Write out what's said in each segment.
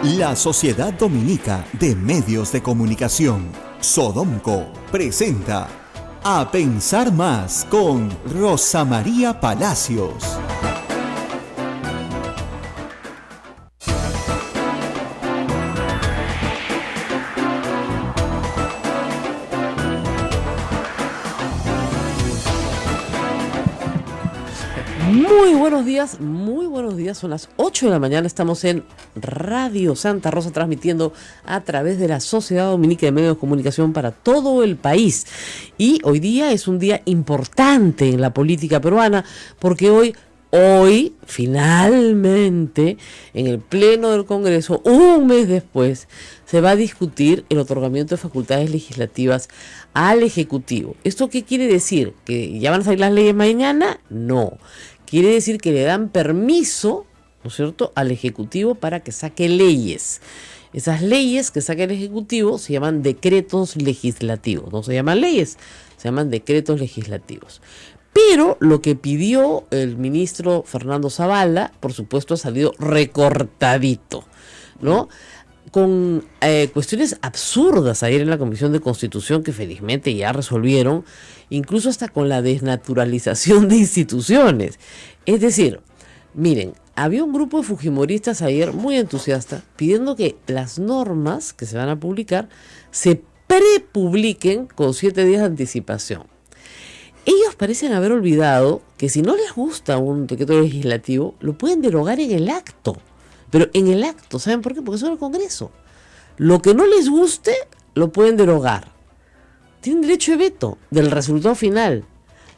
La Sociedad Dominica de Medios de Comunicación, Sodomco, presenta A Pensar Más con Rosa María Palacios. Muy buenos días, son las 8 de la mañana, estamos en Radio Santa Rosa transmitiendo a través de la Sociedad Dominica de Medios de Comunicación para todo el país. Y hoy día es un día importante en la política peruana porque hoy finalmente en el Pleno del Congreso, un mes después, se va a discutir el otorgamiento de facultades legislativas al Ejecutivo. ¿Esto qué quiere decir? ¿Que ya van a salir las leyes mañana? No. Quiere decir que le dan permiso, ¿no es cierto?, al Ejecutivo para que saque leyes. Esas leyes que saque el Ejecutivo se llaman decretos legislativos. No se llaman leyes, se llaman decretos legislativos. Pero lo que pidió el ministro Fernando Zavala, por supuesto, ha salido recortadito, ¿no? Con cuestiones absurdas ayer en la Comisión de Constitución que felizmente ya resolvieron, incluso hasta con la desnaturalización de instituciones. Es decir, miren, había un grupo de fujimoristas ayer muy entusiasta pidiendo que las normas que se van a publicar se prepubliquen con 7 días de anticipación. Ellos parecen haber olvidado que si no les gusta un decreto legislativo, lo pueden derogar en el acto. Pero en el acto, ¿saben por qué? Porque son el Congreso. Lo que no les guste, lo pueden derogar. Tienen derecho de veto del resultado final.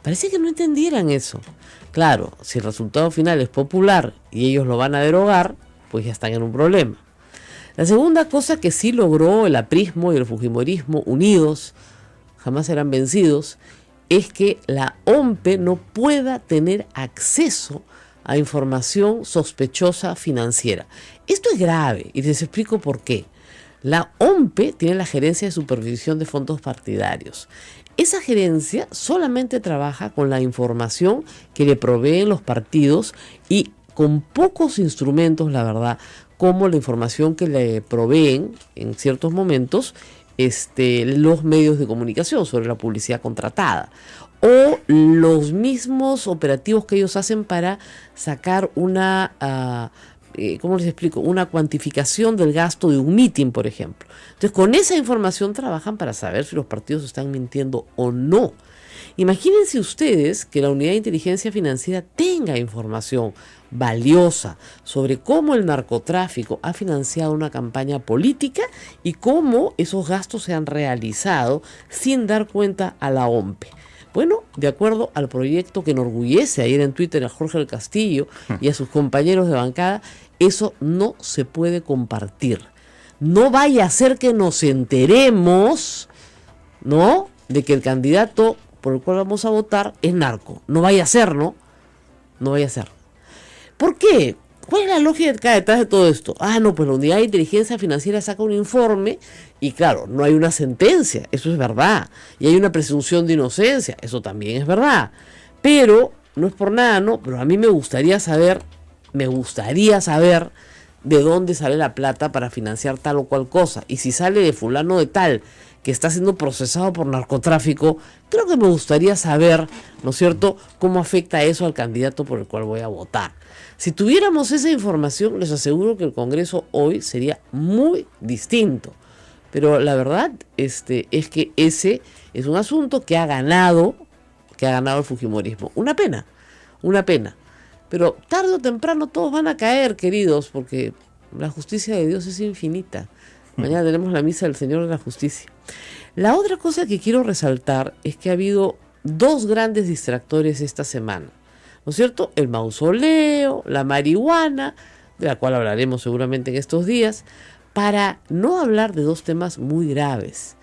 Parece que no entendieran eso. Claro, si el resultado final es popular y ellos lo van a derogar, pues ya están en un problema. La segunda cosa que sí logró el aprismo y el fujimorismo unidos, jamás serán vencidos, es que la OMPE no pueda tener acceso a información sospechosa financiera. Esto es grave y les explico por qué. La OMPE tiene la Gerencia de Supervisión de Fondos Partidarios. Esa gerencia solamente trabaja con la información que le proveen los partidos y con pocos instrumentos, la verdad, como la información que le proveen en ciertos momentos los medios de comunicación sobre la publicidad contratada. O los mismos operativos que ellos hacen para sacar una, ¿cómo les explico? Una cuantificación del gasto de un mitin, por ejemplo. Entonces, con esa información trabajan para saber si los partidos están mintiendo o no. Imagínense ustedes que la Unidad de Inteligencia Financiera tenga información valiosa sobre cómo el narcotráfico ha financiado una campaña política y cómo esos gastos se han realizado sin dar cuenta a la OMPE. Bueno, de acuerdo al proyecto que enorgullece ayer en Twitter a Jorge del Castillo y a sus compañeros de bancada, eso no se puede compartir. No vaya a ser que nos enteremos, ¿no?, de que el candidato por el cual vamos a votar es narco. No vaya a ser, ¿no? No vaya a ser. ¿Por qué? ¿Cuál es la lógica detrás de todo esto? No, pues la Unidad de Inteligencia Financiera saca un informe y claro, no hay una sentencia, eso es verdad. Y hay una presunción de inocencia, eso también es verdad. Pero, no es por nada, ¿no? Pero a mí me gustaría saber de dónde sale la plata para financiar tal o cual cosa. Y si sale de fulano de tal que está siendo procesado por narcotráfico, creo que me gustaría saber, ¿no es cierto?, cómo afecta eso al candidato por el cual voy a votar. Si tuviéramos esa información, les aseguro que el Congreso hoy sería muy distinto. Pero la verdad es que ese es un asunto que ha ganado el fujimorismo. Una pena. Pero tarde o temprano todos van a caer, queridos, porque la justicia de Dios es infinita. Mañana tenemos la misa del Señor de la Justicia. La otra cosa que quiero resaltar es que ha habido 2 grandes distractores esta semana, ¿no es cierto? El mausoleo, la marihuana, de la cual hablaremos seguramente en estos días, para no hablar de 2 temas muy graves.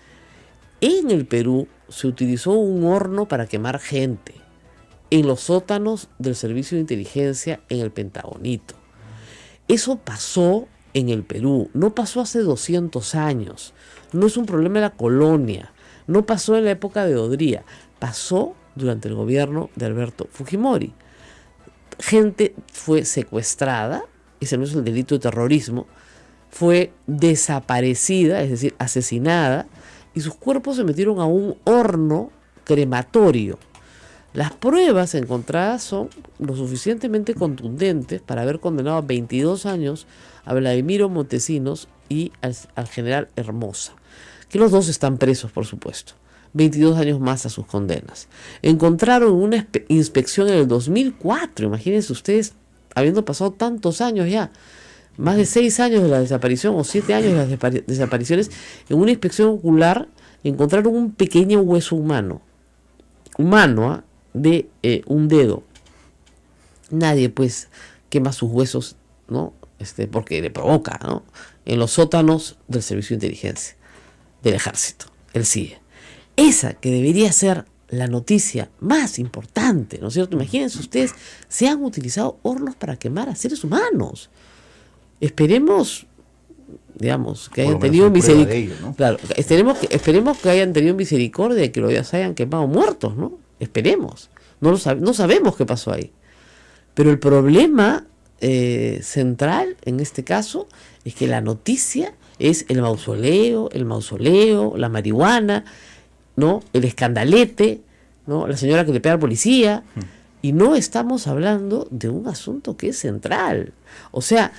En el Perú se utilizó un horno para quemar gente en los sótanos del Servicio de Inteligencia en el Pentagonito. Eso pasó en el Perú, no pasó hace 200 años, no es un problema de la colonia, no pasó en la época de Odría, pasó durante el gobierno de Alberto Fujimori. Gente fue secuestrada, ese no es el delito de terrorismo, fue desaparecida, es decir, asesinada, y sus cuerpos se metieron a un horno crematorio. Las pruebas encontradas son lo suficientemente contundentes para haber condenado a 22 años a Vladimiro Montesinos y al general Hermosa, que los dos están presos, por supuesto. 22 años más a sus condenas. Encontraron una inspección en el 2004, imagínense ustedes, habiendo pasado tantos años ya, más de 6 años de la desaparición o 7 años de las desapariciones, en una inspección ocular encontraron un pequeño hueso humano, de un dedo. Nadie pues quema sus huesos, ¿no? Porque le provoca, ¿no? En los sótanos del Servicio de Inteligencia del Ejército, el CIE. Esa que debería ser la noticia más importante, ¿no es cierto? Imagínense ustedes, se han utilizado hornos para quemar a seres humanos. Esperemos, digamos, que hayan tenido misericordia, ¿no? Claro, esperemos que hayan tenido misericordia y que los hayan quemado muertos, ¿no? Esperemos. No sabemos qué pasó ahí. Pero el problema central en este caso es que la noticia es el mausoleo, la marihuana, ¿no? El escandalete, ¿no? La señora que le pega al policía. Y no estamos hablando de un asunto que es central. O sea,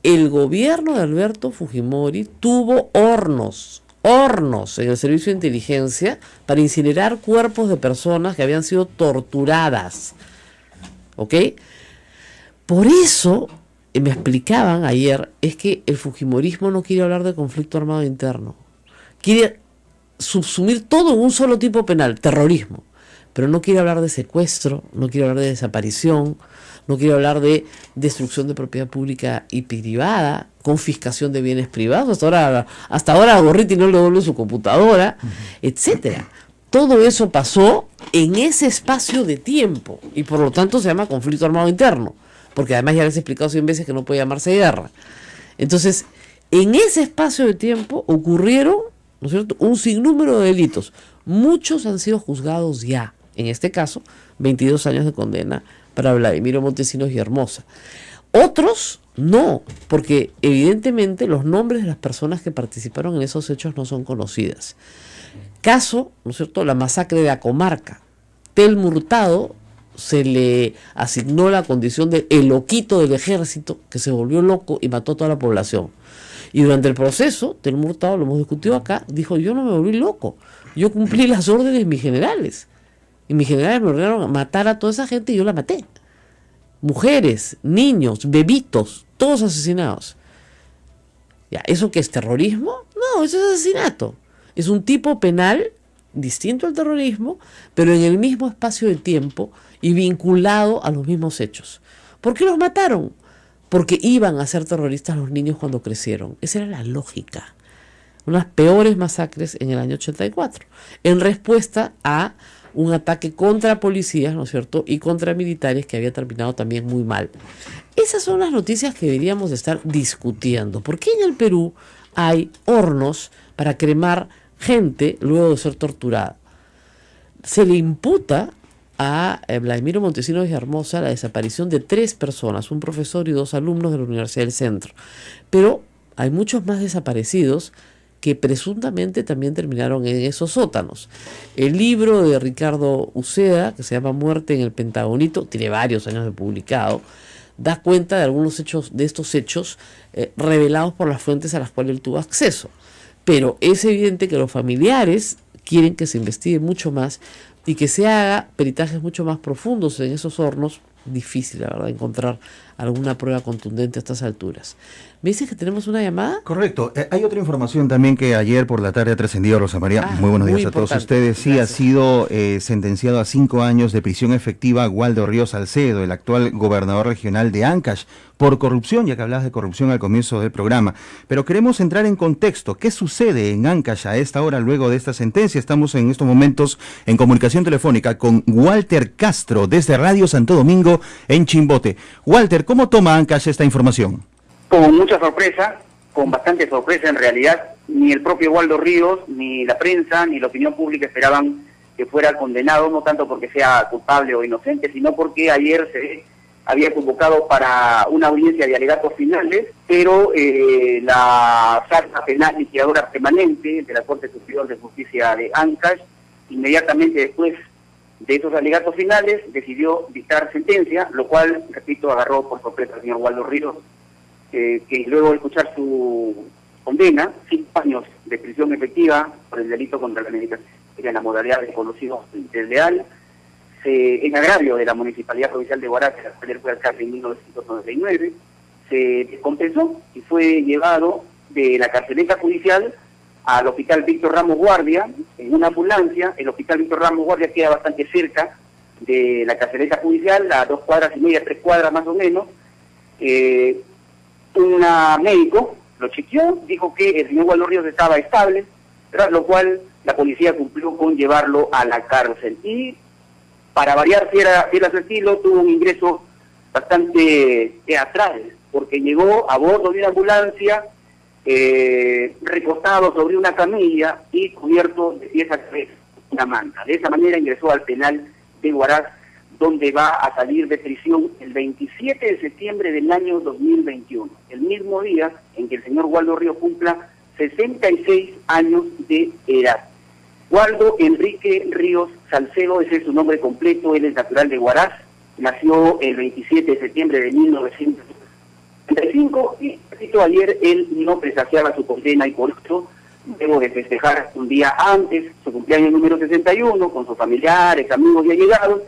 el gobierno de Alberto Fujimori tuvo hornos en el servicio de inteligencia para incinerar cuerpos de personas que habían sido torturadas. ¿Ok? Por eso, me explicaban ayer, es que el fujimorismo no quiere hablar de conflicto armado interno. Quiere subsumir todo en un solo tipo penal, terrorismo. Pero no quiere hablar de secuestro, no quiere hablar de desaparición, no quiere hablar de destrucción de propiedad pública y privada, confiscación de bienes privados. Hasta ahora a Gorriti no le devuelve su computadora, etcétera. Todo eso pasó en ese espacio de tiempo y por lo tanto se llama conflicto armado interno, porque además ya les he explicado 100 veces que no puede llamarse guerra. Entonces, en ese espacio de tiempo ocurrieron, ¿no es cierto?, un sinnúmero de delitos. Muchos han sido juzgados ya. En este caso, 22 años de condena para Vladimiro Montesinos y Hermosa. Otros no, porque evidentemente los nombres de las personas que participaron en esos hechos no son conocidas. Caso, ¿no es cierto?, la masacre de Acomarca. Telmo Hurtado se le asignó la condición de el loquito del ejército que se volvió loco y mató a toda la población. Y durante el proceso, Telmo Hurtado, lo hemos discutido acá, dijo: yo no me volví loco, yo cumplí las órdenes de mis generales. Y mis generales me ordenaron matar a toda esa gente y yo la maté. Mujeres, niños, bebitos, todos asesinados. Ya, ¿eso qué es terrorismo? No, eso es asesinato. Es un tipo penal distinto al terrorismo, pero en el mismo espacio de tiempo y vinculado a los mismos hechos. ¿Por qué los mataron? Porque iban a ser terroristas los niños cuando crecieron. Esa era la lógica. Unas peores masacres en el año 84, en respuesta a un ataque contra policías, ¿no es cierto?, y contra militares que había terminado también muy mal. Esas son las noticias que deberíamos estar discutiendo. ¿Por qué en el Perú hay hornos para cremar gente luego de ser torturada? Se le imputa a Vladimiro Montesinos y Hermosa la desaparición de 3 personas, un profesor y 2 alumnos de la Universidad del Centro. Pero hay muchos más desaparecidos que presuntamente también terminaron en esos sótanos. El libro de Ricardo Uceda, que se llama Muerte en el Pentagonito, tiene varios años de publicado, da cuenta de algunos hechos, de estos hechos revelados por las fuentes a las cuales él tuvo acceso. Pero es evidente que los familiares quieren que se investigue mucho más y que se haga peritajes mucho más profundos en esos hornos. Difícil, la verdad, encontrar alguna prueba contundente a estas alturas. ¿Me dices que tenemos una llamada? Correcto. Hay otra información también que ayer por la tarde ha trascendido, Rosa María. Muy buenos días a todos ustedes. Sí, gracias. Ha sido sentenciado a 5 años de prisión efectiva Waldo Ríos Salcedo, el actual gobernador regional de Ancash, por corrupción, ya que hablabas de corrupción al comienzo del programa. Pero queremos entrar en contexto. ¿Qué sucede en Ancash a esta hora luego de esta sentencia? Estamos en estos momentos en comunicación telefónica con Walter Castro desde Radio Santo Domingo en Chimbote. Walter, ¿cómo toma Ancash esta información? Con mucha sorpresa, con bastante sorpresa en realidad. Ni el propio Waldo Ríos, ni la prensa, ni la opinión pública esperaban que fuera condenado, no tanto porque sea culpable o inocente, sino porque ayer se había convocado para una audiencia de alegatos finales, pero la Sala Penal Liquidadora Permanente de la Corte Superior de Justicia de Ancash, inmediatamente después de esos alegatos finales, decidió dictar sentencia, lo cual, repito, agarró por completo al señor Waldo Ríos, que luego de escuchar su condena, 5 años de prisión efectiva por el delito contra la administración en la modalidad de conocido desleal, en agravio de la Municipalidad Provincial de Huaraz, que la cual fue alcalde en 1999, se compensó y fue llevado de la carceleta judicial al Hospital Víctor Ramos Guardia en una ambulancia. El Hospital Víctor Ramos Guardia queda bastante cerca de la carceleta judicial, a 2 cuadras y media, 3 cuadras más o menos. Un médico lo chequeó, dijo que el señor Waldo Ríos estaba estable, tras lo cual la policía cumplió con llevarlo a la cárcel. Y para variar, fiel a su estilo, tuvo un ingreso bastante teatral, porque llegó a bordo de una ambulancia, recostado sobre una camilla y cubierto de pies a cabeza, una manta. De esa manera ingresó al penal de Huaraz, donde va a salir de prisión el 27 de septiembre del año 2021, el mismo día en que el señor Waldo Ríos cumpla 66 años de edad. Waldo Enrique Ríos Salcedo, ese es su nombre completo, él es natural de Huaraz, nació el 27 de septiembre de 1935 y, ayer, él no presagiaba su condena y por eso, luego de festejar un día antes su cumpleaños número 61 con sus familiares, amigos y allegados,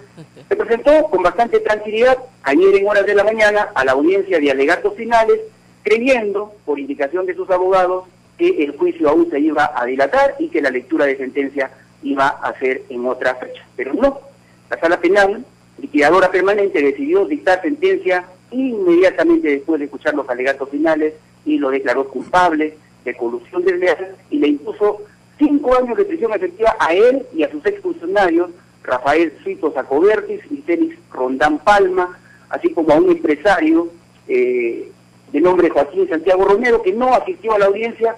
se presentó con bastante tranquilidad ayer en horas de la mañana a la audiencia de alegatos finales, creyendo, por indicación de sus abogados, que el juicio aún se iba a dilatar y que la lectura de sentencia iba a ser en otra fecha. Pero no, la Sala Penal Liquidadora Permanente decidió dictar sentencia inmediatamente después de escuchar los alegatos finales y lo declaró culpable de colusión desleal y le impuso 5 años de prisión efectiva a él y a sus exfuncionarios, Rafael Suito Sacobertis y Félix Rondán Palma, así como a un empresario de nombre Joaquín Santiago Romero, que no asistió a la audiencia,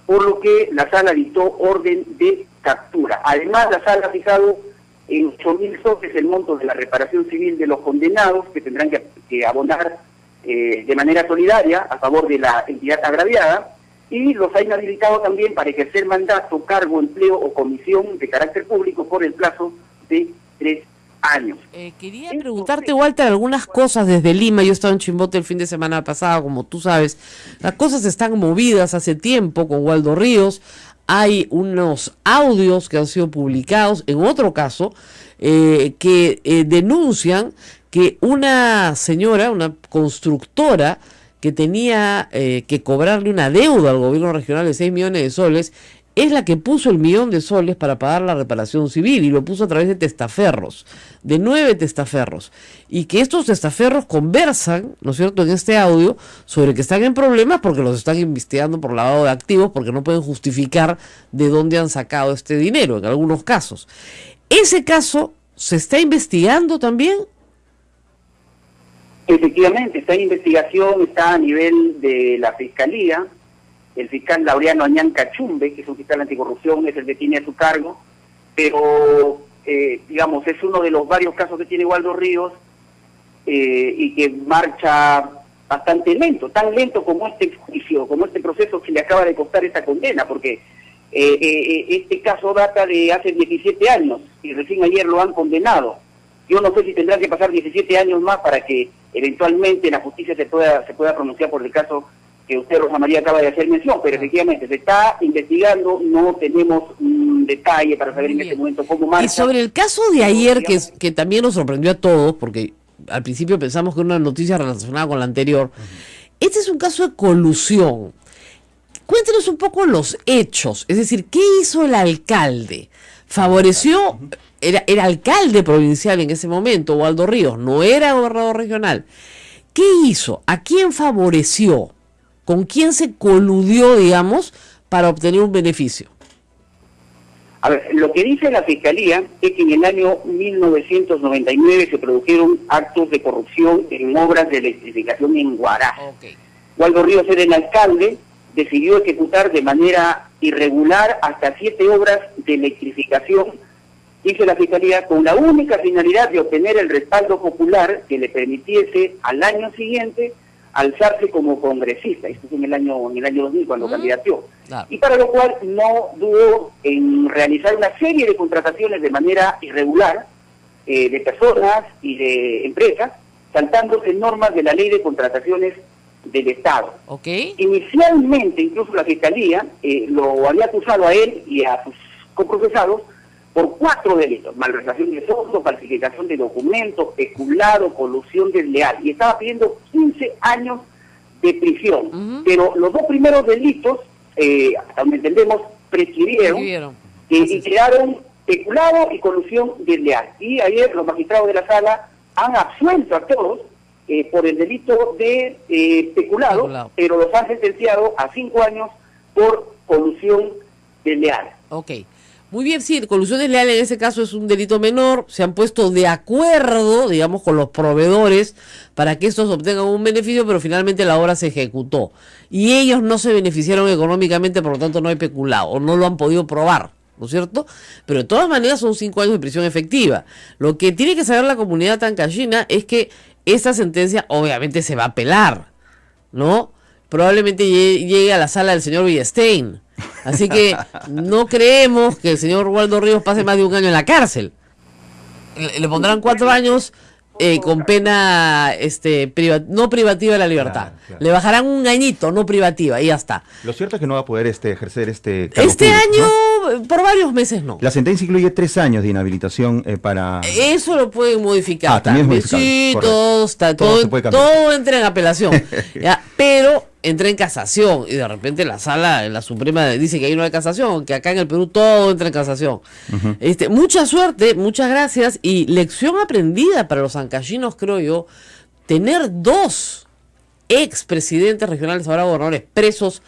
por lo que la sala dictó orden de captura. Además, la sala ha fijado en 8.000 soles el monto de la reparación civil de los condenados, que tendrán que abonar de manera solidaria a favor de la entidad agraviada, y los ha inhabilitado también para ejercer mandato, cargo, empleo o comisión de carácter público por el plazo de 3 años. Quería preguntarte, Walter, algunas cosas desde Lima. Yo estaba en Chimbote el fin de semana pasado, como tú sabes. Las cosas están movidas hace tiempo con Waldo Ríos. Hay unos audios que han sido publicados, en otro caso, que denuncian que una señora, una constructora, que tenía que cobrarle una deuda al gobierno regional de 6 millones de soles, es la que puso el 1 millón de soles para pagar la reparación civil, y lo puso a través de testaferros, de 9 testaferros, y que estos testaferros conversan, ¿no es cierto?, en este audio, sobre que están en problemas porque los están investigando por lavado de activos, porque no pueden justificar de dónde han sacado este dinero, en algunos casos. ¿Ese caso se está investigando también? Efectivamente, está en investigación, está a nivel de la Fiscalía. El fiscal Laureano Añán Cachumbe, que es un fiscal anticorrupción, es el que tiene a su cargo, pero, digamos, es uno de los varios casos que tiene Waldo Ríos y que marcha bastante lento, tan lento como este juicio, como este proceso que le acaba de costar esta condena, porque este caso data de hace 17 años y recién ayer lo han condenado. Yo no sé si tendrá que pasar 17 años más para que eventualmente la justicia se pueda pronunciar por el caso que usted, Rosa María, acaba de hacer mención, pero efectivamente se está investigando, no tenemos un detalle para saber en este momento cómo marcha. Y sobre el caso de ayer, que también nos sorprendió a todos, porque al principio pensamos que era una noticia relacionada con la anterior, este es un caso de colusión. Cuéntenos un poco los hechos, es decir, ¿qué hizo el alcalde? ¿Favoreció? Era alcalde provincial en ese momento, Waldo Ríos, no era gobernador regional. ¿Qué hizo? ¿A quién favoreció? ¿Con quién se coludió, digamos, para obtener un beneficio? A ver, lo que dice la Fiscalía es que en el año 1999 se produjeron actos de corrupción en obras de electrificación en Huaraz. Okay. Waldo Ríos era el alcalde, decidió ejecutar de manera irregular hasta 7 obras de electrificación dice la Fiscalía, con la única finalidad de obtener el respaldo popular que le permitiese al año siguiente alzarse como congresista. Esto es en el año 2000 cuando candidateó. Claro. Y para lo cual no dudó en realizar una serie de contrataciones de manera irregular de personas y de empresas, saltándose normas de la Ley de Contrataciones del Estado. Okay. Inicialmente, incluso la Fiscalía lo había acusado a él y a sus coprocesados por 4 delitos: malversación de fondos, falsificación de documentos, peculado, colusión desleal, y estaba pidiendo 15 años de prisión. Pero los 2 primeros delitos, hasta donde entendemos, prescribieron y quedaron peculado y colusión desleal. Y ayer los magistrados de la sala han absuelto a todos por el delito de peculado, pero los han sentenciado a 5 años por colusión desleal. Ok. Muy bien, sí, colusión desleal en ese caso es un delito menor. Se han puesto de acuerdo, digamos, con los proveedores para que estos obtengan un beneficio, pero finalmente la obra se ejecutó. Y ellos no se beneficiaron económicamente, por lo tanto no hay peculado, o no lo han podido probar, ¿no es cierto? Pero de todas maneras son 5 años de prisión efectiva. Lo que tiene que saber la comunidad tancayina es que esta sentencia obviamente se va a apelar, ¿no? Probablemente llegue a la sala del señor Villestein. Así que no creemos que el señor Waldo Ríos pase más de 1 año en la cárcel. Le pondrán 4 años con pena no privativa de la libertad. Claro. Le bajarán 1 añito, no privativa, y ya está. Lo cierto es que no va a poder ejer este cargo público, año, ¿no? Por varios meses no. La sentencia incluye 3 años de inhabilitación para... Eso lo pueden modificar. También es modificable. Sí, todo entra en apelación. ¿Ya? Pero entra en casación, y de repente la sala, en la Suprema, dice que ahí no hay casación, que acá en el Perú todo entra en casación. Mucha suerte, muchas gracias, y lección aprendida para los ancayinos, creo yo, tener 2 expresidentes regionales, ahora gobernadores, presos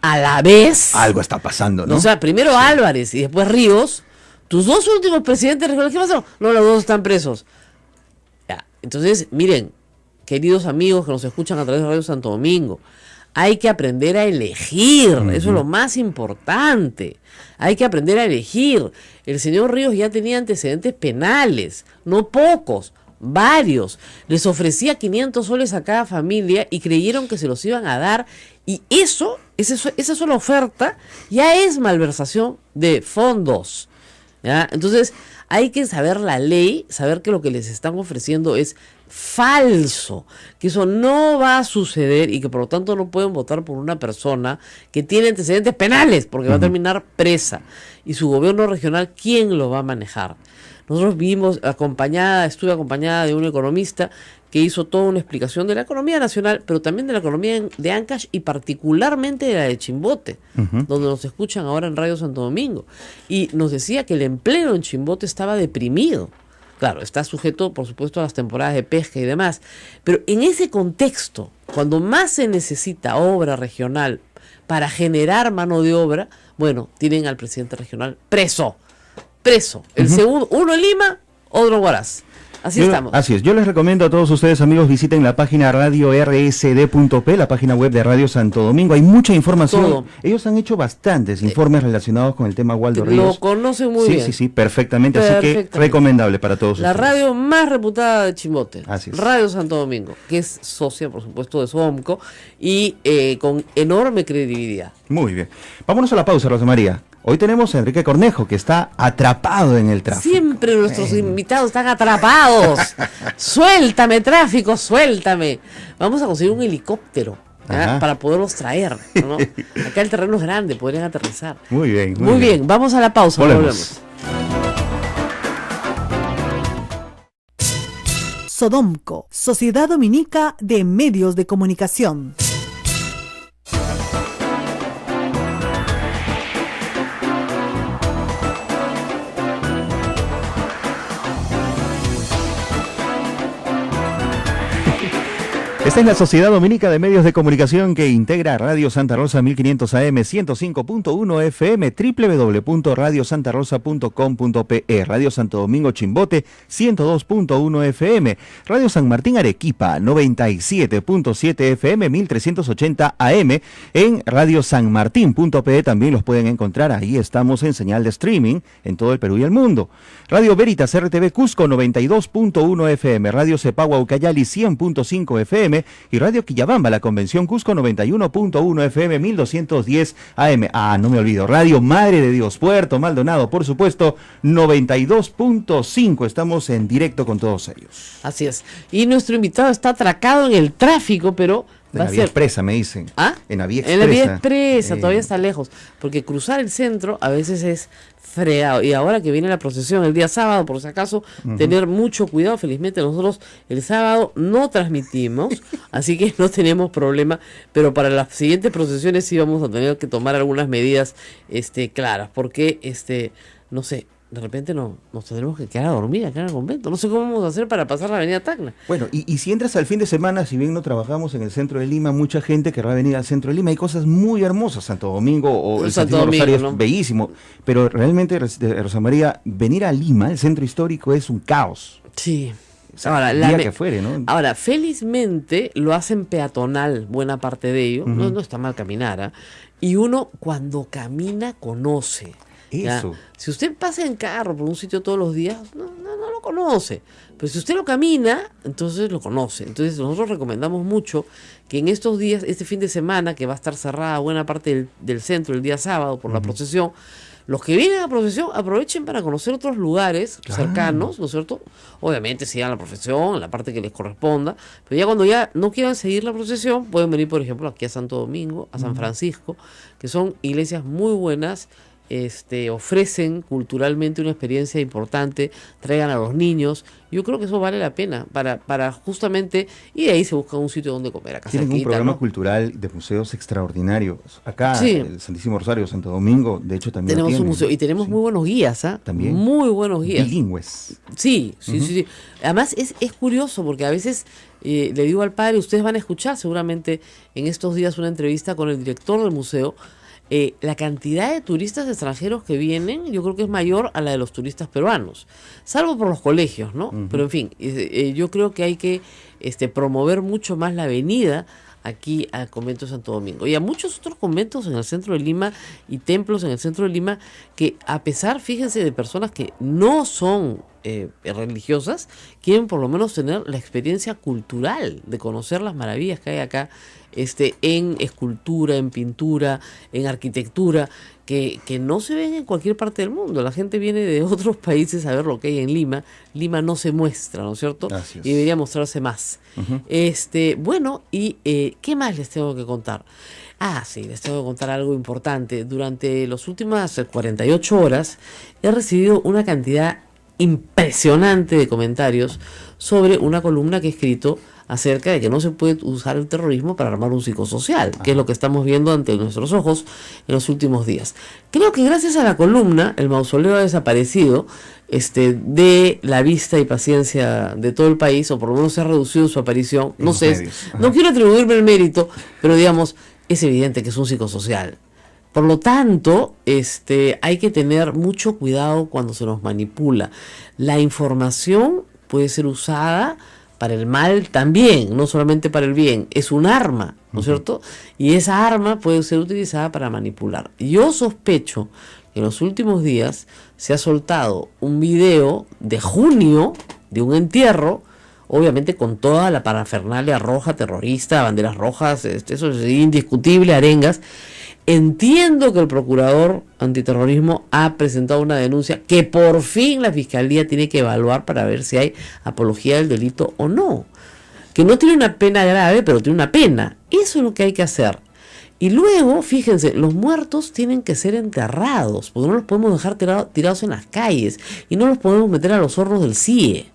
a la vez. Algo está pasando, ¿no? O sea, primero Álvarez y después Ríos, tus 2 últimos presidentes regionales, ¿qué pasó? No, los 2 están presos. Ya, entonces, miren, queridos amigos que nos escuchan a través de Radio Santo Domingo, hay que aprender a elegir, eso es lo más importante. Hay que aprender a elegir. El señor Ríos ya tenía antecedentes penales, no pocos, varios. Les ofrecía 500 soles a cada familia y creyeron que se los iban a dar. Y esa sola oferta ya es malversación de fondos, ¿ya? Entonces hay que saber la ley, saber que lo que les están ofreciendo es falso, que eso no va a suceder y que por lo tanto no pueden votar por una persona que tiene antecedentes penales porque va a terminar presa. Y su gobierno regional, ¿quién lo va a manejar? Nosotros estuve acompañada de un economista que hizo toda una explicación de la economía nacional, pero también de la economía de Ancash y particularmente de la de Chimbote, donde nos escuchan ahora en Radio Santo Domingo. Y nos decía que el empleo en Chimbote estaba deprimido. Claro, está sujeto, por supuesto, a las temporadas de pesca y demás. Pero en ese contexto, cuando más se necesita obra regional para generar mano de obra, bueno, tienen al presidente regional preso. El segundo, uno en Lima, otro en Huaraz. Así estamos. Así es. Yo les recomiendo a todos ustedes, amigos, visiten la página radio-rsd.p, la página web de Radio Santo Domingo. Hay mucha información. Todo. Ellos han hecho bastantes informes relacionados con el tema Waldo Ríos. Lo conocen muy bien. Sí, perfectamente. Así que recomendable para todos ustedes. La radio más reputada de Chimbote. Así es. Radio Santo Domingo, que es socia, por supuesto, de SODOMCO y con enorme credibilidad. Muy bien. Vámonos a la pausa, Rosa María. Hoy tenemos a Enrique Cornejo, que está atrapado en el tráfico. Siempre nuestros invitados están atrapados. Suéltame, tráfico, suéltame. Vamos a conseguir un helicóptero para poderlos traer, ¿no? Acá el terreno es grande, podrían aterrizar. Muy bien. Muy bien, vamos a la pausa. Volvemos. SODOMCO, Sociedad Dominica de Medios de Comunicación. Esta es la Sociedad Dominica de Medios de Comunicación que integra Radio Santa Rosa 1500 AM, 105.1 FM, www.radiosantarosa.com.pe, Radio Santo Domingo Chimbote 102.1 FM, Radio San Martín Arequipa 97.7 FM, 1380 AM, en Radio Sanmartín.pe también los pueden encontrar, ahí estamos en señal de streaming en todo el Perú y el mundo. Radio Veritas RTV Cusco 92.1 FM, Radio Cepagua Ucayali 100.5 FM y Radio Quillabamba, la Convención Cusco 91.1 FM, 1210 AM. Ah, no me olvido, Radio Madre de Dios, Puerto Maldonado, por supuesto, 92.5. Estamos en directo con todos ellos. Así es. Y nuestro invitado está atracado en el tráfico, pero en la vía expresa, me dicen. ¿Ah? En la vía expresa. En la vía expresa, todavía está lejos. Porque cruzar el centro a veces es fregado. Y ahora que viene la procesión el día sábado, por si acaso, tener mucho cuidado. Felizmente nosotros el sábado no transmitimos, así que no tenemos problema. Pero para las siguientes procesiones sí vamos a tener que tomar algunas medidas claras. Porque, no sé, de repente nos tendremos que quedar a dormir acá en el convento. No sé cómo vamos a hacer para pasar la avenida Tacna. Bueno, y si entras al fin de semana, si bien no trabajamos en el centro de Lima, mucha gente querrá venir al centro de Lima. Hay cosas muy hermosas, Santo Domingo o el Santísimo Rosario, ¿no? Es bellísimo. Pero realmente, Rosa María, venir a Lima, el centro histórico, es un caos. Sí. O sea, ahora, que fuere, ¿no? Ahora, felizmente lo hacen peatonal, buena parte de ello. No está mal caminar, ¿eh? Y uno cuando camina conoce. Eso. ¿Ya? Si usted pasa en carro por un sitio todos los días, no lo conoce. Pero si usted lo camina, entonces lo conoce. Entonces nosotros recomendamos mucho que en estos días, este fin de semana, que va a estar cerrada buena parte del centro el día sábado por la procesión, los que vienen a la procesión aprovechen para conocer otros lugares cercanos, ¿no es cierto? Obviamente sigan la procesión, la parte que les corresponda, pero ya cuando ya no quieran seguir la procesión, pueden venir, por ejemplo, aquí a Santo Domingo, a San Francisco, que son iglesias muy buenas. Ofrecen culturalmente una experiencia importante, traigan a los niños. Yo creo que eso vale la pena para justamente, y de ahí se busca un sitio donde comer. Acá tienen un programa cultural de museos extraordinarios. Acá, el Santísimo Rosario, Santo Domingo, de hecho también tenemos un museo y tenemos muy buenos guías, ¿ah? También. Muy buenos guías. Bilingües. Sí. Además es curioso porque a veces le digo al padre, ustedes van a escuchar seguramente en estos días una entrevista con el director del museo. La cantidad de turistas extranjeros que vienen, yo creo que es mayor a la de los turistas peruanos, salvo por los colegios, ¿no? Pero en fin, yo creo que hay que promover mucho más la venida aquí al convento de Santo Domingo y a muchos otros conventos en el centro de Lima y templos en el centro de Lima que, a pesar, fíjense, de personas que no son religiosas, quieren por lo menos tener la experiencia cultural de conocer las maravillas que hay acá en escultura, en pintura, en arquitectura, que no se ven en cualquier parte del mundo. La gente viene de otros países a ver lo que hay en Lima. Lima no se muestra, ¿no es cierto? Y debería mostrarse más. Bueno, y ¿qué más les tengo que contar? Sí, les tengo que contar algo importante. Durante las últimas 48 horas he recibido una cantidad impresionante de comentarios sobre una columna que he escrito acerca de que no se puede usar el terrorismo para armar un psicosocial, que es lo que estamos viendo ante nuestros ojos en los últimos días. Creo que gracias a la columna, el mausoleo ha desaparecido de la vista y paciencia de todo el país, o por lo menos se ha reducido su aparición. No sé, no quiero atribuirme el mérito, pero digamos, es evidente que es un psicosocial. Por lo tanto, hay que tener mucho cuidado cuando se nos manipula. La información puede ser usada para el mal también, no solamente para el bien. Es un arma, ¿no es cierto? Y esa arma puede ser utilizada para manipular. Yo sospecho que en los últimos días se ha soltado un video de junio de un entierro, obviamente con toda la parafernalia roja, terrorista, banderas rojas, eso es indiscutible, arengas. Entiendo que el procurador antiterrorismo ha presentado una denuncia que por fin la fiscalía tiene que evaluar para ver si hay apología del delito o no. Que no tiene una pena grave, pero tiene una pena. Eso es lo que hay que hacer. Y luego, fíjense, los muertos tienen que ser enterrados, porque no los podemos dejar tirados en las calles y no los podemos meter a los hornos del CIE.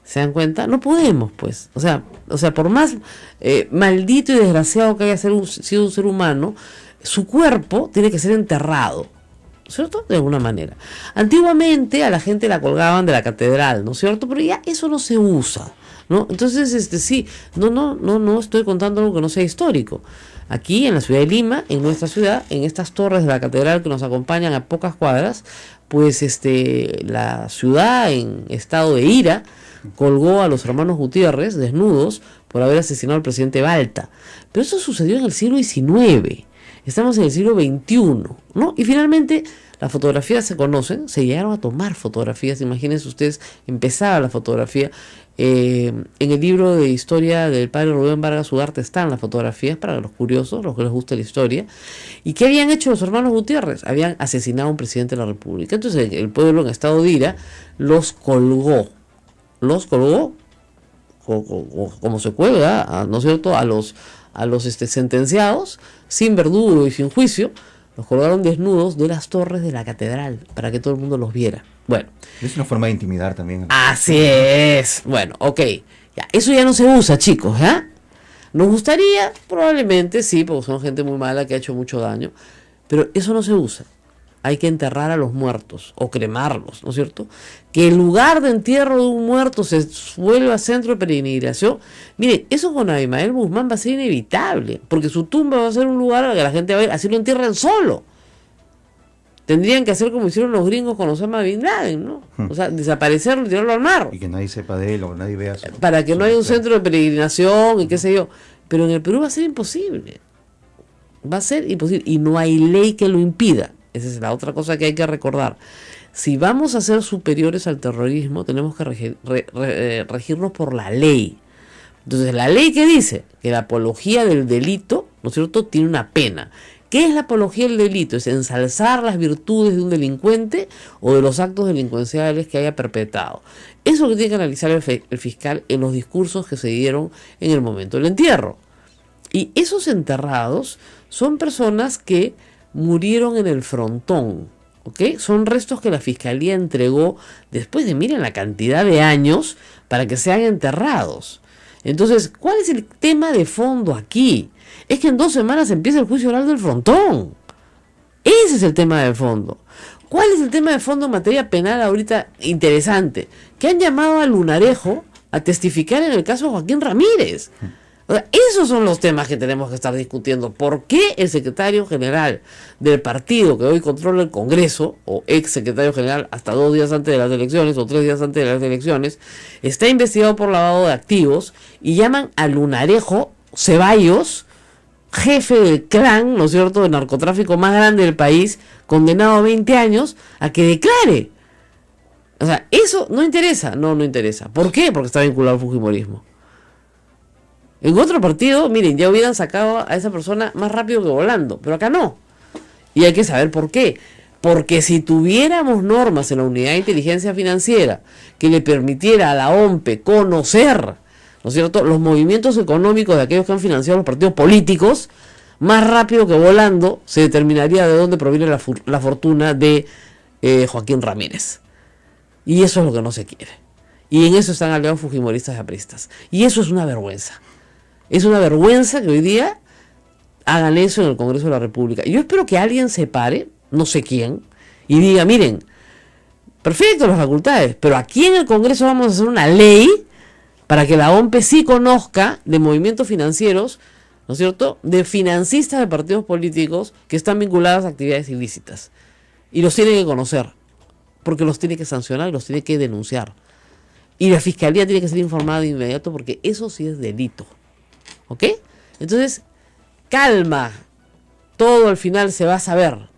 ¿Se dan cuenta? No podemos, pues. O sea, por más maldito y desgraciado que haya sido un ser humano, su cuerpo tiene que ser enterrado, ¿cierto? De alguna manera. Antiguamente a la gente la colgaban de la catedral, ¿no es cierto? Pero ya eso no se usa. ¿no? Entonces, sí, no estoy contando algo que no sea histórico. Aquí en la ciudad de Lima, en nuestra ciudad, en estas torres de la catedral que nos acompañan a pocas cuadras, pues la ciudad en estado de ira colgó a los hermanos Gutiérrez desnudos por haber asesinado al presidente Balta. Pero eso sucedió en el siglo XIX. Estamos en el siglo XXI, ¿no? Y finalmente las fotografías se conocen, se llegaron a tomar fotografías. Imagínense ustedes, empezaba la fotografía. En el libro de historia del padre Rubén Vargas Ugarte están las fotografías para los curiosos, los que les gusta la historia. ¿Y qué habían hecho los hermanos Gutiérrez? Habían asesinado a un presidente de la República. Entonces el pueblo en estado de ira los colgó. Los colgó como se cuelga, ¿no es cierto?, a los sentenciados, sin verdugo y sin juicio. Los colgaron desnudos de las torres de la catedral para que todo el mundo los viera. Bueno. Es una forma de intimidar también. Así es. Bueno, ok. Ya, eso ya no se usa, chicos, ¿ya? Nos gustaría, probablemente, sí, porque son gente muy mala que ha hecho mucho daño, pero eso no se usa. Hay que enterrar a los muertos o cremarlos, ¿no es cierto? Que el lugar de entierro de un muerto se vuelva centro de peregrinación. Miren, eso con Abimael Guzmán va a ser inevitable, porque su tumba va a ser un lugar al que la gente va a ir, así lo entierran solo. Tendrían que hacer como hicieron los gringos con Osama Bin Laden, ¿no? O sea, desaparecerlo y tirarlo al mar. Y que nadie sepa de él o nadie vea su... Para que no haya un centro de peregrinación y qué sé yo. Pero en el Perú va a ser imposible. Va a ser imposible. Y no hay ley que lo impida. Esa es la otra cosa que hay que recordar. Si vamos a ser superiores al terrorismo, tenemos que regirnos por la ley. Entonces, la ley que dice que la apología del delito, ¿no es cierto?, tiene una pena. ¿Qué es la apología del delito? Es ensalzar las virtudes de un delincuente o de los actos delincuenciales que haya perpetrado. Eso es lo que tiene que analizar el fiscal en los discursos que se dieron en el momento del entierro. Y esos enterrados son personas que murieron en el frontón, ¿ok? Son restos que la fiscalía entregó después de, miren, la cantidad de años para que sean enterrados. Entonces, ¿cuál es el tema de fondo aquí? Es que en 2 semanas empieza el juicio oral del frontón. Ese es el tema de fondo. ¿Cuál es el tema de fondo en materia penal ahorita interesante? Que han llamado a Lunarejo a testificar en el caso de Joaquín Ramírez. O sea, esos son los temas que tenemos que estar discutiendo. ¿Por qué el secretario general del partido que hoy controla el Congreso, o ex secretario general hasta 2 días antes de las elecciones, o 3 días antes de las elecciones, está investigado por lavado de activos y llaman a Lunarejo Ceballos, jefe del clan, ¿no es cierto?, de narcotráfico más grande del país, condenado a 20 años, a que declare? O sea, ¿eso no interesa? No interesa. ¿Por qué? Porque está vinculado al fujimorismo. En otro partido, miren, ya hubieran sacado a esa persona más rápido que volando, pero acá no. Y hay que saber por qué. Porque si tuviéramos normas en la Unidad de Inteligencia Financiera que le permitiera a la OMPE conocer, ¿no es cierto?, los movimientos económicos de aquellos que han financiado los partidos políticos, más rápido que volando se determinaría de dónde proviene la fortuna de Joaquín Ramírez. Y eso es lo que no se quiere. Y en eso están aliados fujimoristas y apristas. Y eso es una vergüenza. Es una vergüenza que hoy día hagan eso en el Congreso de la República. Yo espero que alguien se pare, no sé quién, y diga, miren, perfecto las facultades, pero aquí en el Congreso vamos a hacer una ley para que la OMPE sí conozca de movimientos financieros, ¿no es cierto?, de financistas de partidos políticos que están vinculados a actividades ilícitas. Y los tiene que conocer, porque los tiene que sancionar y los tiene que denunciar. Y la Fiscalía tiene que ser informada de inmediato, porque eso sí es delito. ¿Ok? Entonces, calma. Todo al final se va a saber.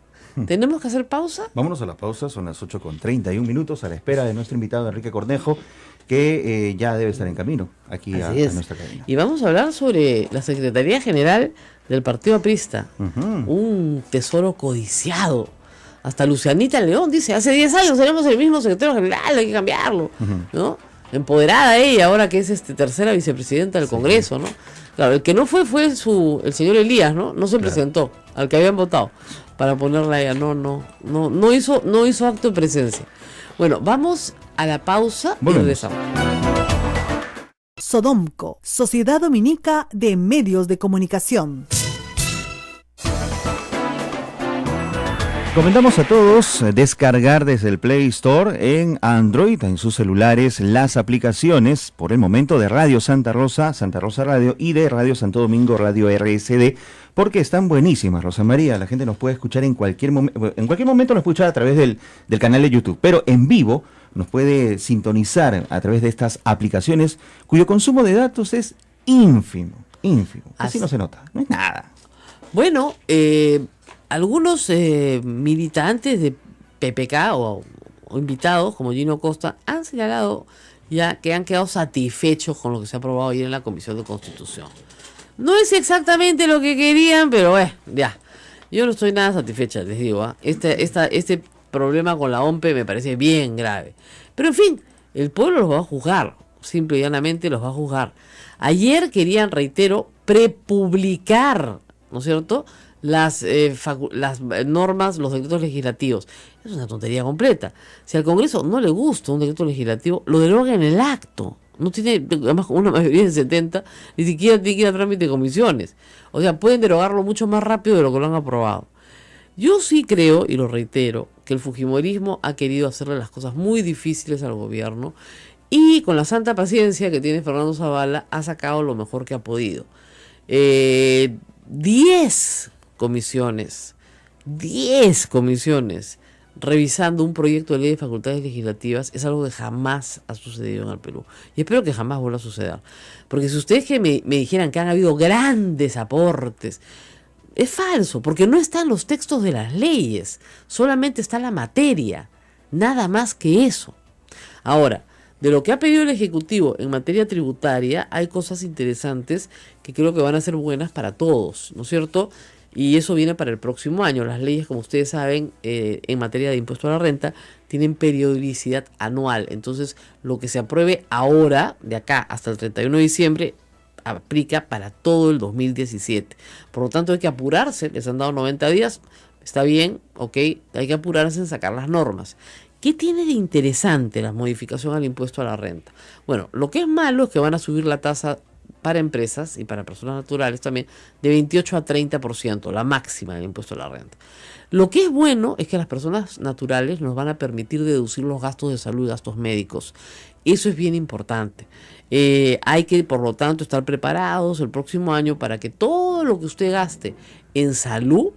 ¿Tenemos que hacer pausa? Vámonos a la pausa, son las 8:31, a la espera de nuestro invitado Enrique Cornejo, que ya debe estar en camino aquí a nuestra cabina. Y vamos a hablar sobre la Secretaría General del Partido Aprista. Un tesoro codiciado. Hasta Lucianita León dice, hace 10 años seremos el mismo secretario general, hay que cambiarlo, ¿no? Empoderada ella, ahora que es tercera vicepresidenta del Congreso, ¿no? Claro, el que no fue el señor Elías, ¿no? No se presentó, al que habían votado, para ponerla a ella. No hizo acto de presencia. Bueno, vamos a la pausa y regresamos. Sodomco, Sociedad Dominica de Medios de Comunicación. Recomendamos a todos descargar desde el Play Store en Android, en sus celulares, las aplicaciones, por el momento, de Radio Santa Rosa Radio, y de Radio Santo Domingo, Radio RSD, porque están buenísimas, Rosa María. La gente nos puede escuchar en cualquier momento nos puede escuchar a través del canal de YouTube, pero en vivo nos puede sintonizar a través de estas aplicaciones, cuyo consumo de datos es ínfimo, casi no se nota, no es nada. Bueno, algunos militantes de PPK o invitados como Gino Costa han señalado ya que han quedado satisfechos con lo que se ha aprobado ayer en la Comisión de Constitución. No es exactamente lo que querían, pero ya. Yo no estoy nada satisfecha, les digo. Este problema con la OMPE me parece bien grave. Pero en fin, el pueblo los va a juzgar. Simple y llanamente los va a juzgar. Ayer querían, reitero, prepublicar, ¿no es cierto?, las normas, los decretos legislativos. Es una tontería completa. Si al Congreso no le gusta un decreto legislativo, lo deroga en el acto. No tiene, además, una mayoría de 70, ni siquiera tiene que ir a trámite de comisiones. O sea, pueden derogarlo mucho más rápido de lo que lo han aprobado. Yo sí creo, y lo reitero, que el fujimorismo ha querido hacerle las cosas muy difíciles al gobierno, y con la santa paciencia que tiene Fernando Zavala, ha sacado lo mejor que ha podido. 10 comisiones revisando un proyecto de ley de facultades legislativas es algo que jamás ha sucedido en el Perú. Y espero que jamás vuelva a suceder. Porque si ustedes que me dijeran que han habido grandes aportes, es falso, porque no están los textos de las leyes, solamente está la materia, nada más que eso. Ahora, de lo que ha pedido el Ejecutivo en materia tributaria, hay cosas interesantes que creo que van a ser buenas para todos, ¿no es cierto? Y eso viene para el próximo año. Las leyes, como ustedes saben, en materia de impuesto a la renta, tienen periodicidad anual. Entonces, lo que se apruebe ahora, de acá hasta el 31 de diciembre, aplica para todo el 2017. Por lo tanto, hay que apurarse. Les han dado 90 días. Está bien, ok. Hay que apurarse en sacar las normas. ¿Qué tiene de interesante la modificación al impuesto a la renta? Bueno, lo que es malo es que van a subir la tasa para empresas y para personas naturales también de 28 a 30%, la máxima del impuesto a la renta. Lo que es bueno es que las personas naturales nos van a permitir deducir los gastos de salud y gastos médicos. Eso es bien importante. Hay que, por lo tanto, estar preparados el próximo año para que todo lo que usted gaste en salud,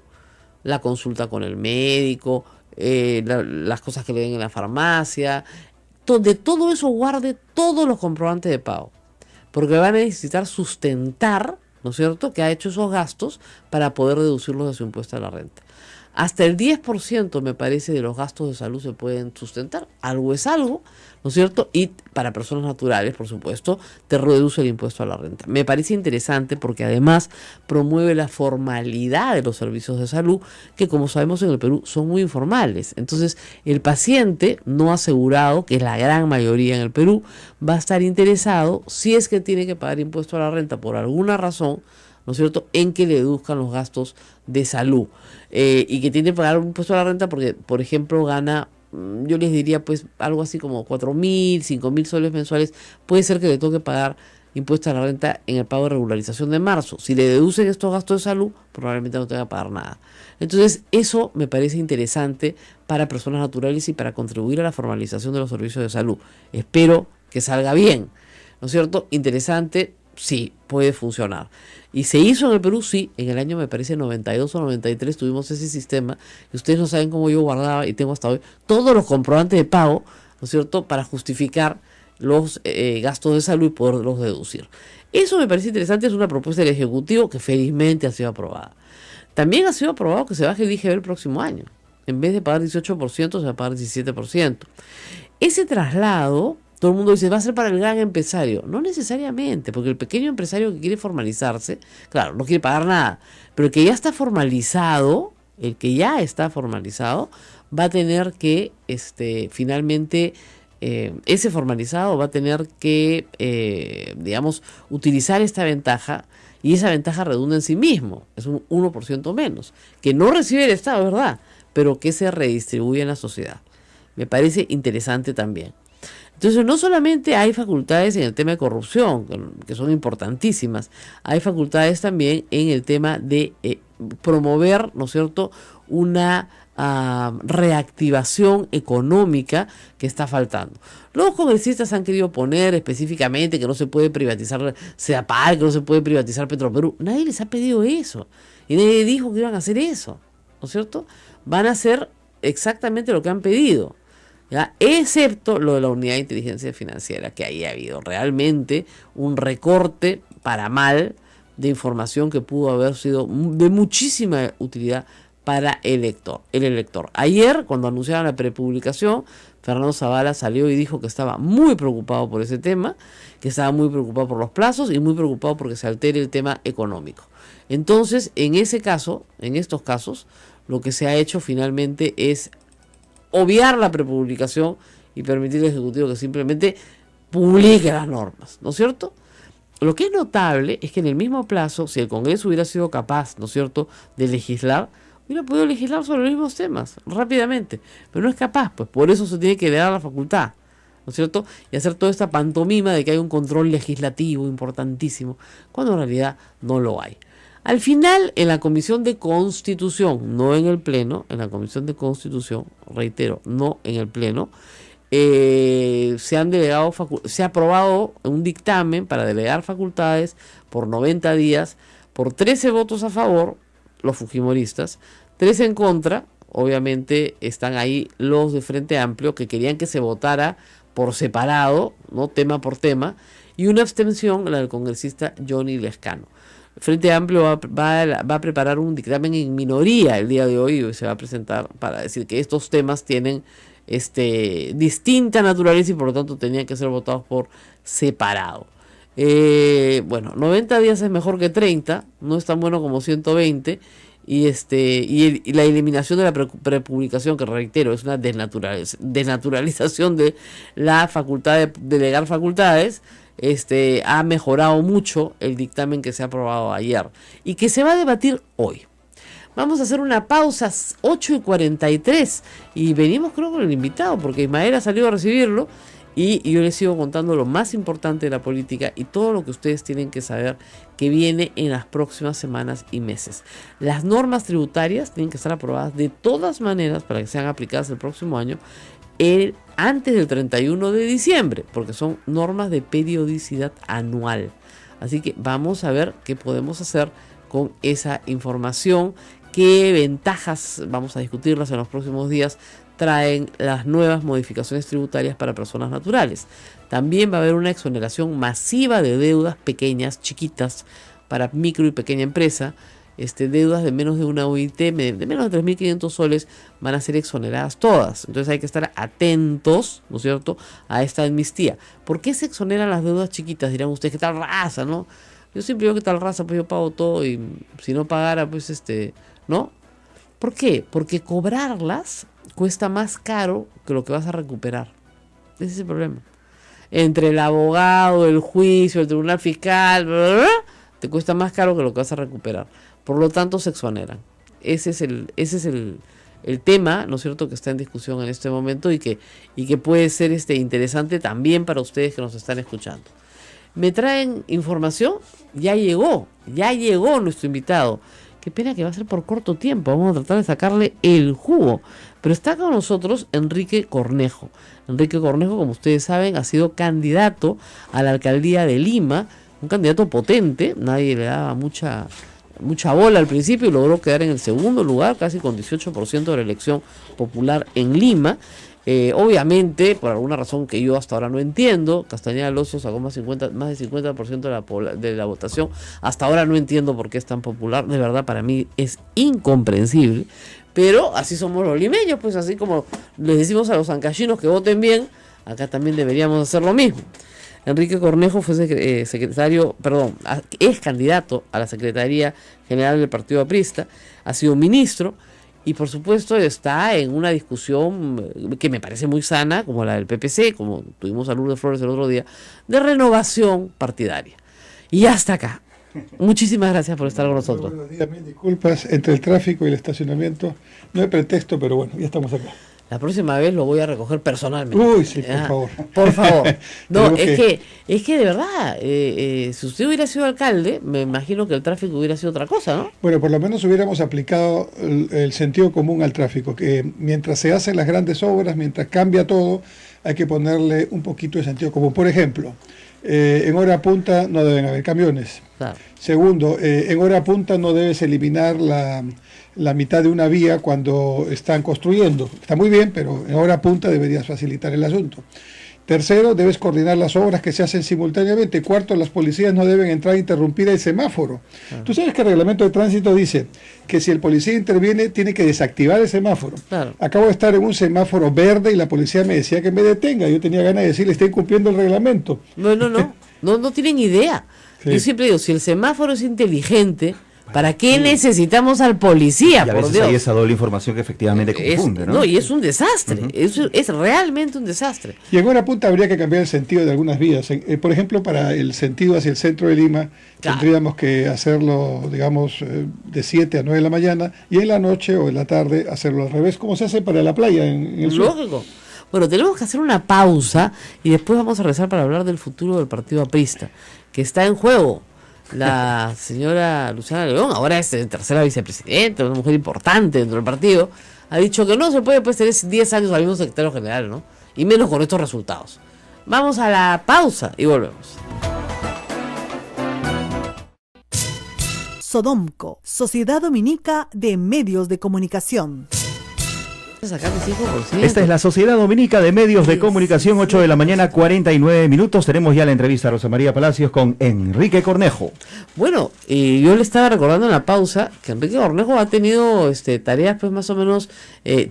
la consulta con el médico, las cosas que le den en la farmacia, de todo eso guarde todos los comprobantes de pago, porque van a necesitar sustentar, ¿no es cierto?, que ha hecho esos gastos para poder deducirlos de su impuesto a la renta. Hasta el 10% me parece de los gastos de salud se pueden sustentar. Algo es algo, ¿no es cierto? Y para personas naturales, por supuesto, te reduce el impuesto a la renta. Me parece interesante porque además promueve la formalidad de los servicios de salud, que como sabemos en el Perú son muy informales. Entonces, el paciente no asegurado, que es la gran mayoría en el Perú, va a estar interesado, si es que tiene que pagar impuesto a la renta por alguna razón, ¿no es cierto?, en que le deduzcan los gastos de salud, y que tiene que pagar un impuesto a la renta porque, por ejemplo, gana, yo les diría, pues, algo así como 4.000, 5.000 soles mensuales, puede ser que le toque pagar impuesto a la renta en el pago de regularización de marzo. Si le deducen estos gastos de salud, probablemente no tenga que pagar nada. Entonces, eso me parece interesante para personas naturales y para contribuir a la formalización de los servicios de salud. Espero que salga bien, ¿no es cierto? Interesante. Sí, puede funcionar. Y se hizo en el Perú, sí, en el año me parece 92 o 93 tuvimos ese sistema, y ustedes no saben cómo yo guardaba, y tengo hasta hoy, todos los comprobantes de pago, ¿no es cierto?, para justificar los gastos de salud y poderlos deducir. Eso me parece interesante, es una propuesta del Ejecutivo que felizmente ha sido aprobada. También ha sido aprobado que se baje el IGB el próximo año. En vez de pagar 18%, se va a pagar 17%. Ese traslado, todo el mundo dice, va a ser para el gran empresario. No necesariamente, porque el pequeño empresario que quiere formalizarse, claro, no quiere pagar nada, pero el que ya está formalizado, va a tener que, finalmente, ese formalizado va a tener que, digamos, utilizar esta ventaja, y esa ventaja redunda en sí mismo, es un 1% menos, que no recibe el Estado, ¿verdad?, pero que se redistribuye en la sociedad. Me parece interesante también. Entonces, no solamente hay facultades en el tema de corrupción, que son importantísimas, hay facultades también en el tema de promover, ¿no es cierto?, una reactivación económica que está faltando. Los congresistas han querido poner específicamente que no se puede privatizar Sedapal, que no se puede privatizar Petroperú. Nadie les ha pedido eso. Y nadie dijo que iban a hacer eso, ¿no es cierto? Van a hacer exactamente lo que han pedido, ¿ya? Excepto lo de la unidad de inteligencia financiera, que ahí ha habido realmente un recorte para mal de información que pudo haber sido de muchísima utilidad para el elector. Ayer, cuando anunciaron la prepublicación, Fernando Zavala salió y dijo que estaba muy preocupado por ese tema, que estaba muy preocupado por los plazos y muy preocupado porque se altere el tema económico. Entonces, en estos casos, lo que se ha hecho finalmente es obviar la prepublicación y permitir al Ejecutivo que simplemente publique las normas, ¿no es cierto? Lo que es notable es que en el mismo plazo, si el Congreso hubiera sido capaz, ¿no es cierto?, de legislar, hubiera podido legislar sobre los mismos temas rápidamente, pero no es capaz, pues por eso se tiene que dar la facultad, ¿no es cierto?, y hacer toda esta pantomima de que hay un control legislativo importantísimo, cuando en realidad no lo hay. Al final, en la Comisión de Constitución, no en el Pleno, en la Comisión de Constitución, reitero, no en el Pleno, se ha aprobado un dictamen para delegar facultades por 90 días, por 13 votos a favor, los fujimoristas, 3 en contra. Obviamente están ahí los de Frente Amplio que querían que se votara por separado, no tema por tema, y una abstención, la del congresista Johnny Lescano. Frente Amplio va a preparar un dictamen en minoría el día de hoy y se va a presentar para decir que estos temas tienen distinta naturaleza y por lo tanto tenían que ser votados por separado. Bueno, 90 días es mejor que 30, no es tan bueno como 120, y la eliminación de la prepublicación, que reitero, es una desnaturalización de la facultad de delegar facultades, ha mejorado mucho el dictamen que se ha aprobado ayer y que se va a debatir hoy. Vamos a hacer una pausa, 8:43, y venimos creo con el invitado, porque Ismael ha salido a recibirlo y yo les sigo contando lo más importante de la política y todo lo que ustedes tienen que saber que viene en las próximas semanas y meses. Las normas tributarias tienen que estar aprobadas de todas maneras para que sean aplicadas el próximo año, antes del 31 de diciembre, porque son normas de periodicidad anual. Así que vamos a ver qué podemos hacer con esa información, qué ventajas, vamos a discutirlas en los próximos días, traen las nuevas modificaciones tributarias para personas naturales. También va a haber una exoneración masiva de deudas pequeñas, chiquitas, para micro y pequeña empresa. Deudas de menos de una OIT, de menos de 3.500 soles, van a ser exoneradas todas. Entonces hay que estar atentos, ¿no es cierto?, a esta amnistía. ¿Por qué se exoneran las deudas chiquitas? Dirán ustedes, ¿qué tal raza, no? Yo siempre digo que tal raza, pues yo pago todo y si no pagara, pues ¿no? ¿Por qué? Porque cobrarlas cuesta más caro que lo que vas a recuperar. Ese es el problema. Entre el abogado, el juicio, el tribunal fiscal, bla, bla, bla, te cuesta más caro que lo que vas a recuperar. Por lo tanto, se exoneran. Ese es el tema, ¿no es cierto?, que está en discusión en este momento y que puede ser interesante también para ustedes que nos están escuchando. Me traen información, ya llegó nuestro invitado. Qué pena que va a ser por corto tiempo, vamos a tratar de sacarle el jugo. Pero está con nosotros Enrique Cornejo. Enrique Cornejo, como ustedes saben, ha sido candidato a la alcaldía de Lima, un candidato potente, nadie le daba mucha bola al principio y logró quedar en el segundo lugar, casi con 18% de la elección popular en Lima. Obviamente, por alguna razón que yo hasta ahora no entiendo, Castañeda Alonso sacó más del 50% de la votación. Hasta ahora no entiendo por qué es tan popular. De verdad, para mí es incomprensible. Pero así somos los limeños, pues así como les decimos a los ancachinos que voten bien, acá también deberíamos hacer lo mismo. Enrique Cornejo fue es candidato a la Secretaría General del Partido Aprista, ha sido ministro y por supuesto está en una discusión que me parece muy sana, como la del PPC, como tuvimos a Lourdes Flores el otro día, de renovación partidaria. Y hasta acá. Muchísimas gracias por estar con nosotros. Buenos días, mil disculpas, entre el tráfico y el estacionamiento no hay pretexto, pero bueno, ya estamos acá. la próxima vez lo voy a recoger personalmente. Uy, sí, por favor. Por favor. No, es que de verdad, si usted hubiera sido alcalde, me imagino que el tráfico hubiera sido otra cosa, ¿no? Bueno, por lo menos hubiéramos aplicado el sentido común al tráfico, que mientras se hacen las grandes obras, mientras cambia todo, hay que ponerle un poquito de sentido común. Por ejemplo, en hora punta no deben haber camiones. Claro. Segundo, en hora punta no debes eliminar la mitad de una vía cuando están construyendo. Está muy bien, pero en hora punta deberías facilitar el asunto. Tercero, debes coordinar las obras que se hacen simultáneamente. Cuarto, las policías no deben entrar a interrumpir el semáforo. Tú sabes que el reglamento de tránsito dice que si el policía interviene, tiene que desactivar el semáforo. Claro. Acabo de estar en un semáforo verde y la policía me decía que me detenga. Yo tenía ganas de decirle, está incumpliendo el reglamento. No tienen idea. Sí. Yo siempre digo, si el semáforo es inteligente, ¿para qué necesitamos al policía? Y a por veces Dios. hay esa doble información que efectivamente confunde, ¿no? Y es un desastre, es realmente un desastre. Y en hora punta habría que cambiar el sentido de algunas vías. Por ejemplo, para el sentido hacia el centro de Lima, Claro. tendríamos que hacerlo, digamos, de 7 a 9 de la mañana, y en la noche o en la tarde hacerlo al revés, como se hace para la playa en el sur. Lógico. Bueno, tenemos que hacer una pausa y después vamos a regresar para hablar del futuro del partido aprista, que está en juego. La señora Luciana León, ahora es tercera vicepresidenta, una mujer importante dentro del partido, ha dicho que no se puede tener 10 años al mismo secretario general, ¿no? Y menos con estos resultados. Vamos a la pausa y volvemos. Sodomco, Sociedad Dominica de Medios de Comunicación. Esta es la Sociedad Dominica de Medios de Comunicación, 8 de la mañana, 49 minutos. Tenemos ya la entrevista a Rosa María Palacios con Enrique Cornejo. Bueno, yo le estaba recordando en la pausa que Enrique Cornejo ha tenido tareas pues más o menos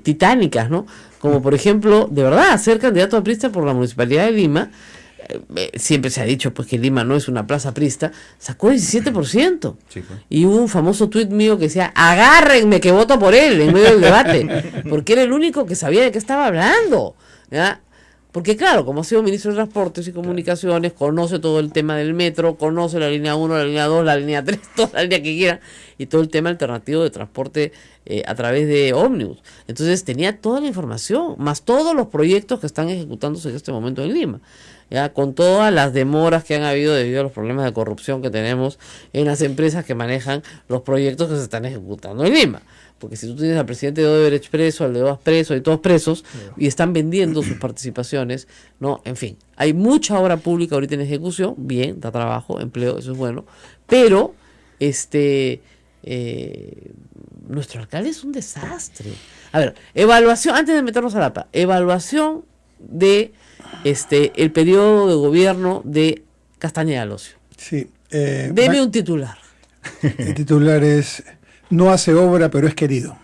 titánicas, ¿no? Como por ejemplo, de verdad, ser candidato a aprista por la Municipalidad de Lima. Siempre se ha dicho pues que Lima no es una plaza aprista, sacó 17%. Sí, pues. Y hubo un famoso tuit mío que decía, agárrenme que voto por él en medio del debate, porque era el único que sabía de qué estaba hablando, ¿ya? Porque claro, como ha sido ministro de Transportes y Comunicaciones, conoce todo el tema del metro, conoce la línea 1, la línea 2, la línea 3, toda la línea que quiera, y todo el tema alternativo de transporte a través de ómnibus. Entonces tenía toda la información, más todos los proyectos que están ejecutándose en este momento en Lima. Ya, con todas las demoras que han habido debido a los problemas de corrupción que tenemos en las empresas que manejan los proyectos que se están ejecutando en Lima. Porque si tú tienes al presidente de Odebrecht preso, al de OAS preso y todos presos, y están vendiendo sus participaciones, ¿no? En fin, hay mucha obra pública ahorita en ejecución, bien, da trabajo, empleo, eso es bueno, pero nuestro alcalde es un desastre. A ver, evaluación, antes de meternos a la PA, evaluación de el periodo de gobierno de Castañeda Alonso. Sí. Deme un titular. El titular es: no hace obra, pero es querido.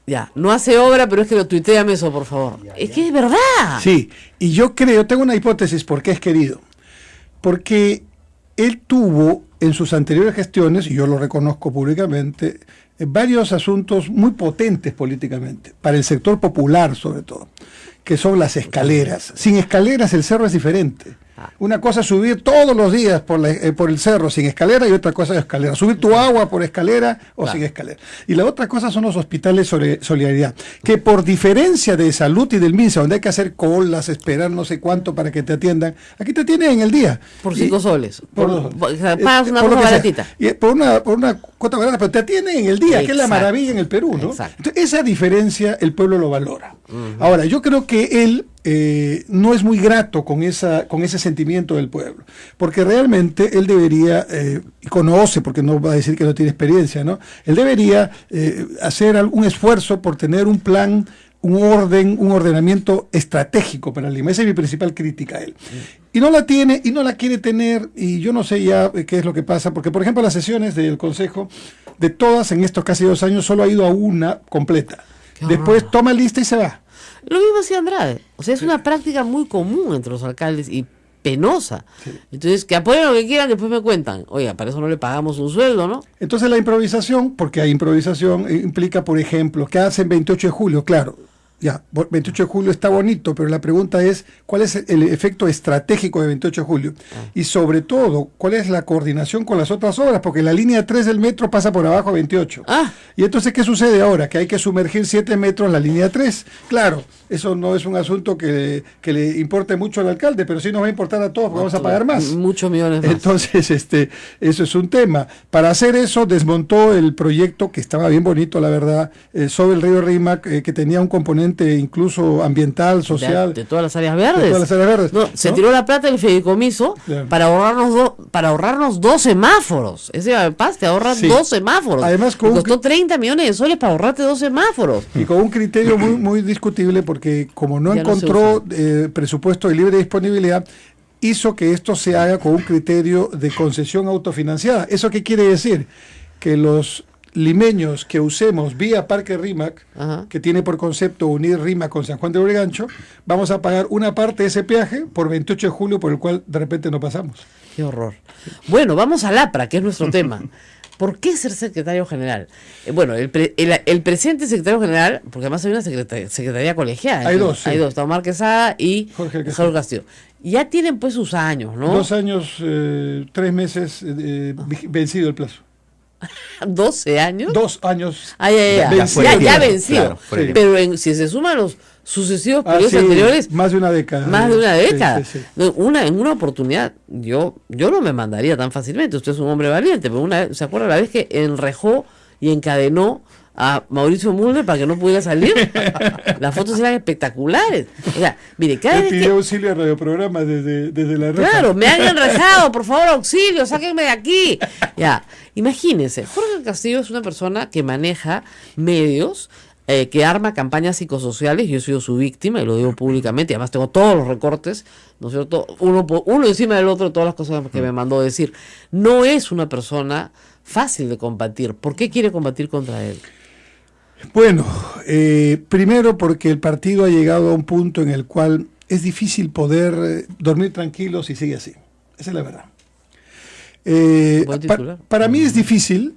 Ya, no hace obra, pero es que lo tuiteame eso, por favor. Es que es verdad. Sí, y yo tengo una hipótesis por qué es querido. Porque él tuvo en sus anteriores gestiones, y yo lo reconozco públicamente, varios asuntos muy potentes políticamente, para el sector popular sobre todo, que son las escaleras. Sin escaleras el cerro es diferente. Una cosa es subir todos los días por el cerro sin escalera, y otra cosa es escalera. Subir tu agua por escalera o sin escalera. Y la otra cosa son los hospitales Solidaridad, que por diferencia de salud y del MINSA, donde hay que hacer colas, esperar no sé cuánto para que te atiendan, aquí te atienden en el día. Por 5 soles. Pagas una cosa baratita. Por una cuota barata, pero te atienden en el día, que es la maravilla en el Perú, ¿no? Entonces, esa diferencia el pueblo lo valora. Ahora, yo creo que él no es muy grato con ese sentimiento del pueblo, porque realmente él debería, y conoce, porque no va a decir que no tiene experiencia, ¿no? Él debería hacer algún esfuerzo por tener un plan, un ordenamiento estratégico para Lima. Esa es mi principal crítica a él. Y no la tiene, y no la quiere tener, y yo no sé ya qué es lo que pasa, porque por ejemplo las sesiones del Consejo, de todas en estos casi 2 años, solo ha ido a una completa. Después toma lista y se va. Lo mismo hacía Andrade. O sea, es una práctica muy común entre los alcaldes y penosa. Sí. Entonces, que apoyen lo que quieran, después me cuentan. Oiga, para eso no le pagamos un sueldo, ¿no? Entonces la improvisación, porque hay improvisación, implica, por ejemplo, que hacen 28 de julio, claro. Ya, 28 de julio está bonito, pero la pregunta es, ¿cuál es el efecto estratégico de 28 de julio? Y sobre todo, ¿cuál es la coordinación con las otras obras? Porque la línea 3 del metro pasa por abajo de 28. Y entonces, ¿qué sucede ahora? Que hay que sumergir 7 metros la línea 3. Claro, eso no es un asunto que le importe mucho al alcalde, pero sí nos va a importar a todos, porque vamos a pagar más. Muchos millones más. Entonces, eso es un tema. Para hacer eso, desmontó el proyecto, que estaba bien bonito, la verdad, sobre el río Rímac, que tenía un componente incluso ambiental, social. De todas las áreas verdes. De todas las áreas verdes. No, se tiró la plata del fideicomiso para ahorrarnos 2 semáforos. Ese Paz te ahorra 2 semáforos. Además, costó 30 millones de soles para ahorrarte 2 semáforos. Y con un criterio muy, muy discutible, porque como no encontró presupuesto de libre disponibilidad, hizo que esto se haga con un criterio de concesión autofinanciada. ¿Eso qué quiere decir? Que los limeños que usemos vía Parque Rímac, que tiene por concepto unir Rímac con San Juan de Lurigancho, vamos a pagar una parte de ese peaje por 28 de julio, por el cual de repente no pasamos. Qué horror. Bueno, vamos al APRA, que es nuestro tema. ¿Por qué ser secretario general? Bueno, el presidente secretario general, porque además hay una secretaría colegiada. Hay dos. Hay dos, está Omar Quesada y Jorge Castillo. Ya tienen pues sus años, ¿no? 2 años, 3 meses vencido el plazo. 12 años. 2 años. Ya vencido. Claro, pero si se suman los sucesivos periodos anteriores, más de una década. Más de una década. Sí. En una oportunidad, yo no me mandaría tan fácilmente. Usted es un hombre valiente, pero ¿se acuerda la vez que enrejó y encadenó a Mauricio Mulder para que no pudiera salir? Las fotos eran espectaculares. O sea, mire, cada vez pidió auxilio al radioprograma desde la reja. Claro, me han enrejado, por favor, auxilio, sáquenme de aquí. Ya, imagínense, Jorge Castillo es una persona que maneja medios, que arma campañas psicosociales. Yo he sido su víctima y lo digo públicamente, además tengo todos los recortes, ¿no es cierto? Uno encima del otro, todas las cosas que me mandó decir. No es una persona fácil de combatir. ¿Por qué quiere combatir contra él? Bueno, primero porque el partido ha llegado a un punto en el cual es difícil poder dormir tranquilo si sigue así. Esa es la verdad. Para mí es difícil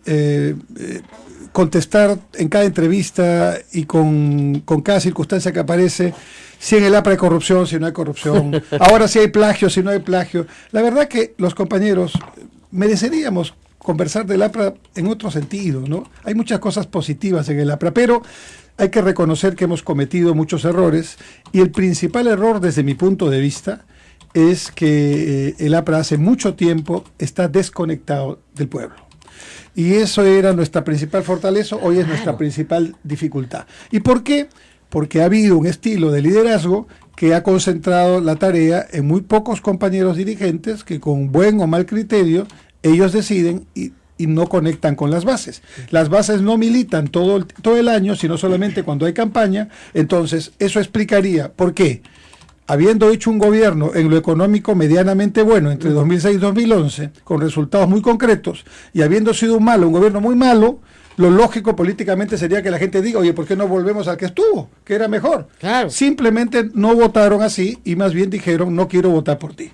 contestar en cada entrevista y con cada circunstancia que aparece si en el APRA hay corrupción, si no hay corrupción, ahora si hay plagio, si no hay plagio. La verdad que los compañeros mereceríamos conversar del APRA en otro sentido, ¿no? Hay muchas cosas positivas en el APRA, pero hay que reconocer que hemos cometido muchos errores, y el principal error desde mi punto de vista es que el APRA hace mucho tiempo está desconectado del pueblo. Y eso era nuestra principal fortaleza, hoy es nuestra principal dificultad. ¿Y por qué? Porque ha habido un estilo de liderazgo que ha concentrado la tarea en muy pocos compañeros dirigentes que con buen o mal criterio ellos deciden y no conectan con las bases. Las bases no militan todo el año, sino solamente cuando hay campaña. Entonces, eso explicaría por qué, habiendo hecho un gobierno en lo económico medianamente bueno entre 2006 y 2011, con resultados muy concretos, y habiendo sido un gobierno muy malo, lo lógico políticamente sería que la gente diga, oye, ¿por qué no volvemos al que estuvo? Que era mejor. Claro. Simplemente no votaron así y más bien dijeron, no quiero votar por ti,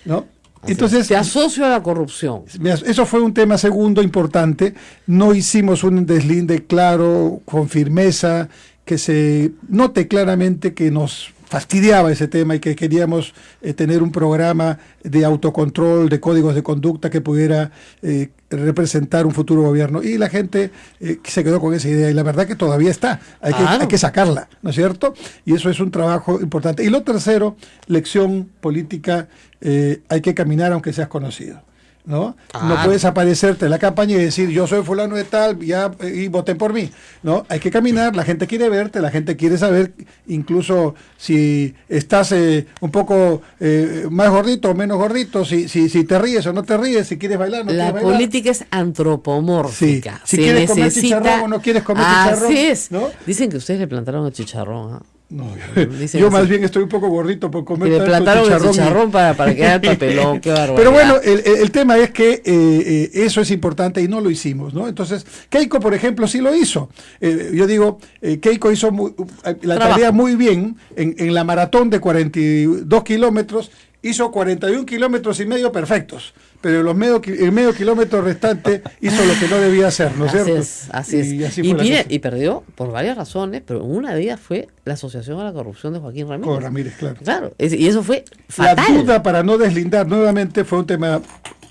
¿no? Entonces, te asocio a la corrupción. Eso fue un tema segundo importante. No hicimos un deslinde claro, con firmeza, que se note claramente que nos fastidiaba ese tema y que queríamos tener un programa de autocontrol, de códigos de conducta que pudiera representar un futuro gobierno. Y la gente se quedó con esa idea, y la verdad que todavía está. Hay que sacarla, ¿no es cierto? Y eso es un trabajo importante. Y lo tercero, lección política, hay que caminar aunque seas conocido, ¿no? No puedes aparecerte en la campaña y decir yo soy fulano de tal y voten por mí, ¿no? Hay que caminar, la gente quiere verte, la gente quiere saber, incluso si estás un poco más gordito o menos gordito, si te ríes o no te ríes, si quieres bailar o no quieres bailar. La política es antropomórfica. Sí. Si quieres comer chicharrón o no quieres comer chicharrón. Así es, ¿no? Dicen que ustedes le plantaron el chicharrón, No, yo más bien estoy un poco gordito por comer tanto plantaron el chicharrón para que haga el papelón, qué barbaridad. Pero bueno, el tema es que eso es importante y no lo hicimos, ¿no? Entonces, Keiko, por ejemplo, sí lo hizo. Yo digo, Keiko hizo la tarea muy bien en la maratón de 42 kilómetros, hizo 41 kilómetros y medio perfectos. pero el medio kilómetro restante hizo lo que no debía hacer, ¿no es cierto? Así es. Y perdió por varias razones, pero una de ellas fue la asociación a la corrupción de Joaquín Ramírez. Con Ramírez, claro. Y eso fue fatal. La duda para no deslindar nuevamente fue un tema...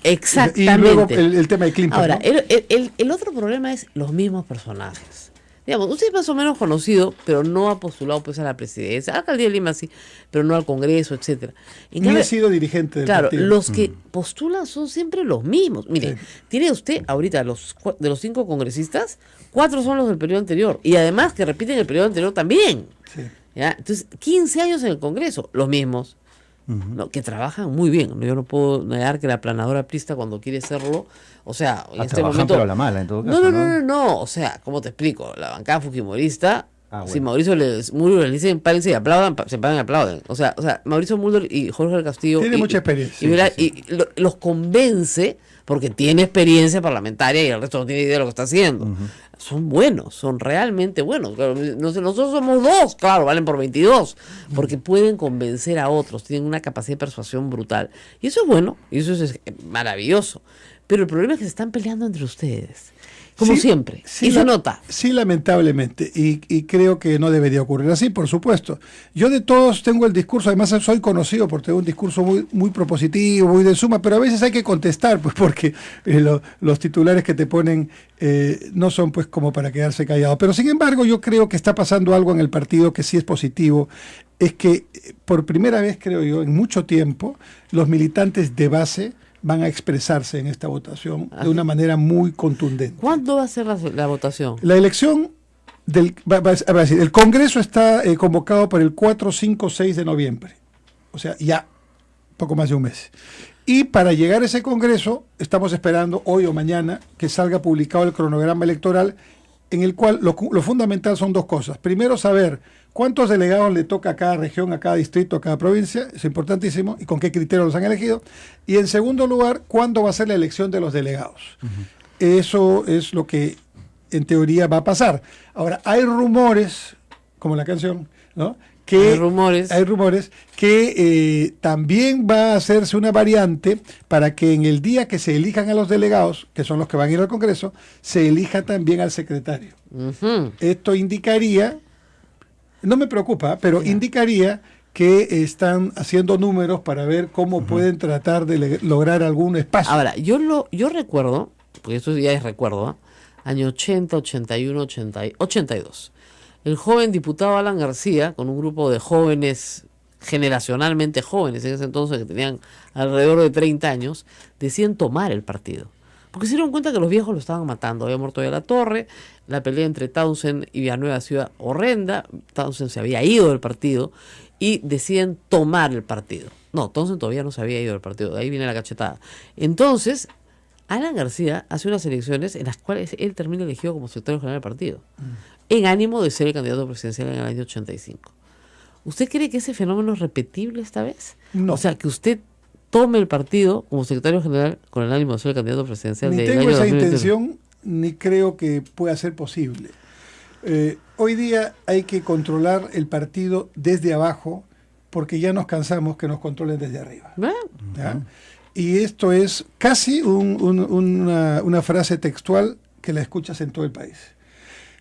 Exactamente. Y luego el tema de Clinton. Ahora, ¿no? el otro problema es los mismos personajes. Digamos, usted es más o menos conocido, pero no ha postulado pues a la presidencia, a la alcaldía de Lima sí, pero no al Congreso, etcétera. Ni ha sido dirigente del partido. Los que postulan son siempre los mismos. Mire, tiene usted ahorita de los 5 congresistas, 4 son los del periodo anterior, y además que repiten el periodo anterior también. Sí. ¿Ya? Entonces, 15 años en el Congreso, los mismos. No, que trabajan muy bien. Yo no puedo negar que la aplanadora aprista cuando quiere serlo, o sea, en este momento... pero a la mala, en todo caso. No, o sea, ¿cómo te explico? La bancada fujimorista, si Mauricio Mulder les dicen párense y aplaudan, se paran y aplauden. O sea, Mauricio Mulder y Jorge del Castillo... Tiene mucha experiencia. Los convence, porque tiene experiencia parlamentaria y el resto no tiene idea de lo que está haciendo. Son buenos, son realmente buenos. Claro, nosotros somos 2, claro, valen por 22, porque pueden convencer a otros, tienen una capacidad de persuasión brutal. Y eso es bueno, y eso es maravilloso. Pero el problema es que se están peleando entre ustedes, como siempre, y se nota. Sí, lamentablemente, y creo que no debería ocurrir así, por supuesto. Yo de todos tengo el discurso, además soy conocido por tener un discurso muy propositivo, muy de suma, pero a veces hay que contestar, pues porque los titulares que te ponen no son pues como para quedarse callado. Pero sin embargo, yo creo que está pasando algo en el partido que sí es positivo, es que por primera vez, creo yo, en mucho tiempo, los militantes de base van a expresarse en esta votación de una manera muy contundente. ¿Cuándo va a ser la votación? La elección el Congreso está convocado para el 4, 5, 6 de noviembre. O sea, ya poco más de un mes. Y para llegar a ese Congreso, estamos esperando hoy o mañana que salga publicado el cronograma electoral, en el cual lo fundamental son 2 cosas. Primero, saber cuántos delegados le toca a cada región, a cada distrito, a cada provincia, es importantísimo, y con qué criterios los han elegido. Y en segundo lugar, cuándo va a ser la elección de los delegados. Eso es lo que en teoría va a pasar. Ahora, hay rumores, como la canción, ¿no? Hay rumores que también va a hacerse una variante para que en el día que se elijan a los delegados, que son los que van a ir al Congreso, se elija también al secretario. Esto indicaría, no me preocupa, pero indicaría que están haciendo números para ver cómo pueden tratar de lograr algún espacio. Ahora, yo recuerdo, porque esto ya es recuerdo, año 80, 81, 82. El joven diputado Alan García, con un grupo de jóvenes, generacionalmente jóvenes en ese entonces, que tenían alrededor de 30 años, deciden tomar el partido. Porque se dieron cuenta que los viejos lo estaban matando. Había muerto de la Torre, la pelea entre Townsend y Villanueva ha sido horrenda, Townsend se había ido del partido y deciden tomar el partido. No, Townsend todavía no se había ido del partido, de ahí viene la cachetada. Entonces, Alan García hace unas elecciones en las cuales él termina elegido como secretario general del partido, en ánimo de ser el candidato presidencial en el año 85. ¿Usted cree que ese fenómeno es repetible esta vez? No. O sea, que usted tome el partido como secretario general con el ánimo de ser el candidato presidencial del año 2021. Ni tengo esa intención, ni creo que pueda ser posible. Hoy día hay que controlar el partido desde abajo, porque ya nos cansamos que nos controlen desde arriba. ¿Ya? Y esto es casi una frase textual que la escuchas en todo el país.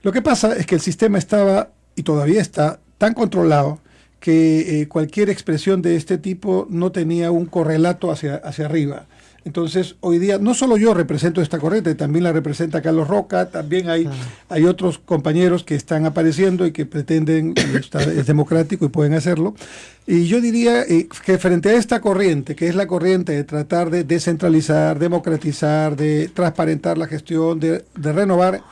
Lo que pasa es que el sistema estaba, y todavía está, tan controlado que cualquier expresión de este tipo no tenía un correlato hacia arriba. Entonces, hoy día, no solo yo represento esta corriente, también la representa Carlos Roca, también hay otros compañeros que están apareciendo y que pretenden, es democrático y pueden hacerlo. Y yo diría que frente a esta corriente, que es la corriente de tratar de descentralizar, democratizar, de transparentar la gestión, de renovar,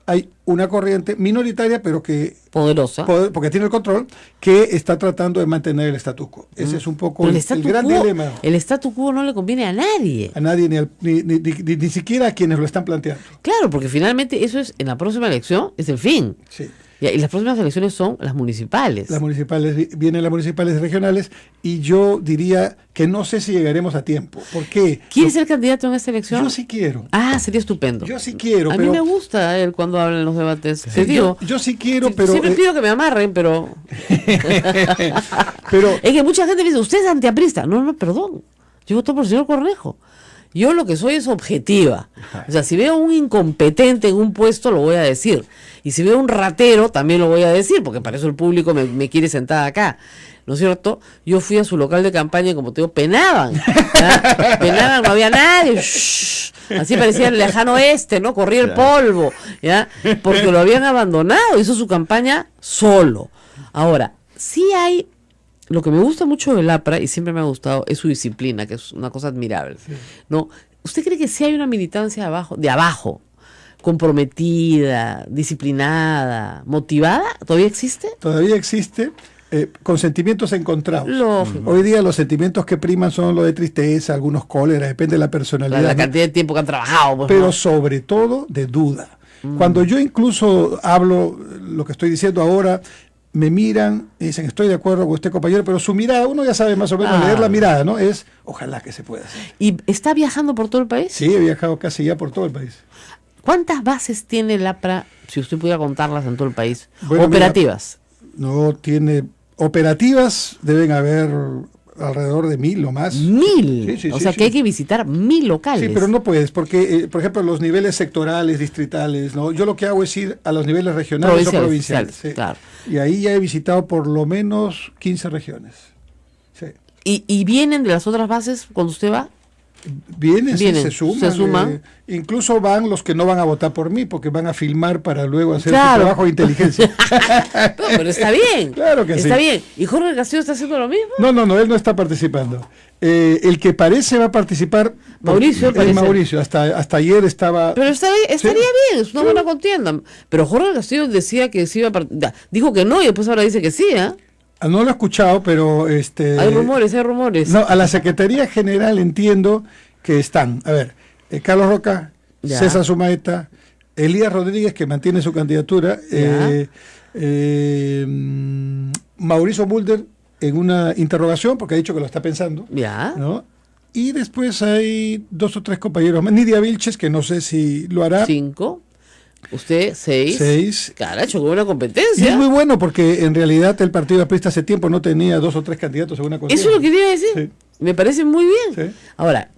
hay una corriente minoritaria, pero que poderosa, porque tiene el control, que está tratando de mantener el status quo. Ese es un poco el gran dilema. El status quo no le conviene a nadie. A nadie, ni siquiera a quienes lo están planteando. Claro, porque finalmente eso es, en la próxima elección, es el fin. Sí. Y las próximas elecciones son las municipales. Vienen las municipales y regionales, y yo diría que no sé si llegaremos a tiempo. ¿Por qué? ¿Quieres ser candidato en esta elección? Yo sí quiero. Ah, sería estupendo. Yo sí quiero. A mí me gusta él cuando habla en los debates. Sí, yo sí quiero, pero... Siempre pido que me amarren, pero... pero... Es que mucha gente me dice, usted es antiaprista. No, perdón. Yo voto por el señor Cornejo. Yo lo que soy es objetiva. O sea, si veo un incompetente en un puesto, lo voy a decir. Y si veo un ratero, también lo voy a decir, porque para eso el público me quiere sentada acá. ¿No es cierto? Yo fui a su local de campaña y, como te digo, penaban. ¿Ya? Penaban, no había nadie. Shh. Así parecía el lejano oeste, ¿no? Corría el polvo, ¿ya? Porque lo habían abandonado, hizo su campaña solo. Ahora, sí hay... Lo que me gusta mucho del APRA, y siempre me ha gustado, es su disciplina, que es una cosa admirable. Sí. ¿No? ¿Usted cree que sí hay una militancia de abajo, comprometida, disciplinada, motivada? ¿Todavía existe? Todavía existe, con sentimientos encontrados. Lógico. Hoy día los sentimientos que priman son los de tristeza, algunos cólera, depende de la personalidad. La cantidad de tiempo que han trabajado. Pues, pero sobre todo de duda. Cuando yo incluso hablo lo que estoy diciendo ahora, me miran y dicen, estoy de acuerdo con usted, compañero, pero su mirada, uno ya sabe más o menos leer la mirada, ¿no? Es, ojalá que se pueda hacer. ¿Y está viajando por todo el país? Sí, he viajado casi ya por todo el país. ¿Cuántas bases tiene el APRA, si usted pudiera contarlas en todo el país? Bueno, operativas. Mira, no tiene... Operativas deben haber alrededor de 1000 o más. 1000. Sí, o sea que hay que visitar 1000 locales. Sí, pero no puedes, porque, por ejemplo, los niveles sectorales, distritales, ¿no? Yo lo que hago es ir a los niveles regionales o provinciales. Sí. Claro. Y ahí ya he visitado por lo menos 15 regiones. Sí. ¿Y vienen de las otras bases cuando usted va? Vienen, sí, se suman. Incluso van los que no van a votar por mí, porque van a filmar para luego hacer su trabajo de inteligencia. Pero está bien. Claro que está bien. ¿Y Jorge Castillo está haciendo lo mismo? No, él no está participando. El que parece va a participar, Mauricio. Mauricio, hasta ayer estaba... Pero estaría bien, es una buena contienda. Pero Jorge Castillo decía que sí iba a participar. Dijo que no y después ahora dice que sí, ¿eh? No lo he escuchado, pero... Hay rumores. No, a la Secretaría General entiendo que están. A ver, Carlos Roca, ya. César Sumaeta, Elías Rodríguez, que mantiene su candidatura, Mauricio Mulder en una interrogación, porque ha dicho que lo está pensando. Ya. ¿No? Y después hay 2 o 3 compañeros más. Nidia Vilches, que no sé si lo hará. 5. Usted 6. 6. Caracho, con una competencia. Y es muy bueno porque en realidad el Partido Aprista hace tiempo no tenía 2 o 3 candidatos en una contienda. Eso es lo que quería decir. Sí. Me parece muy bien. Sí. Ahora,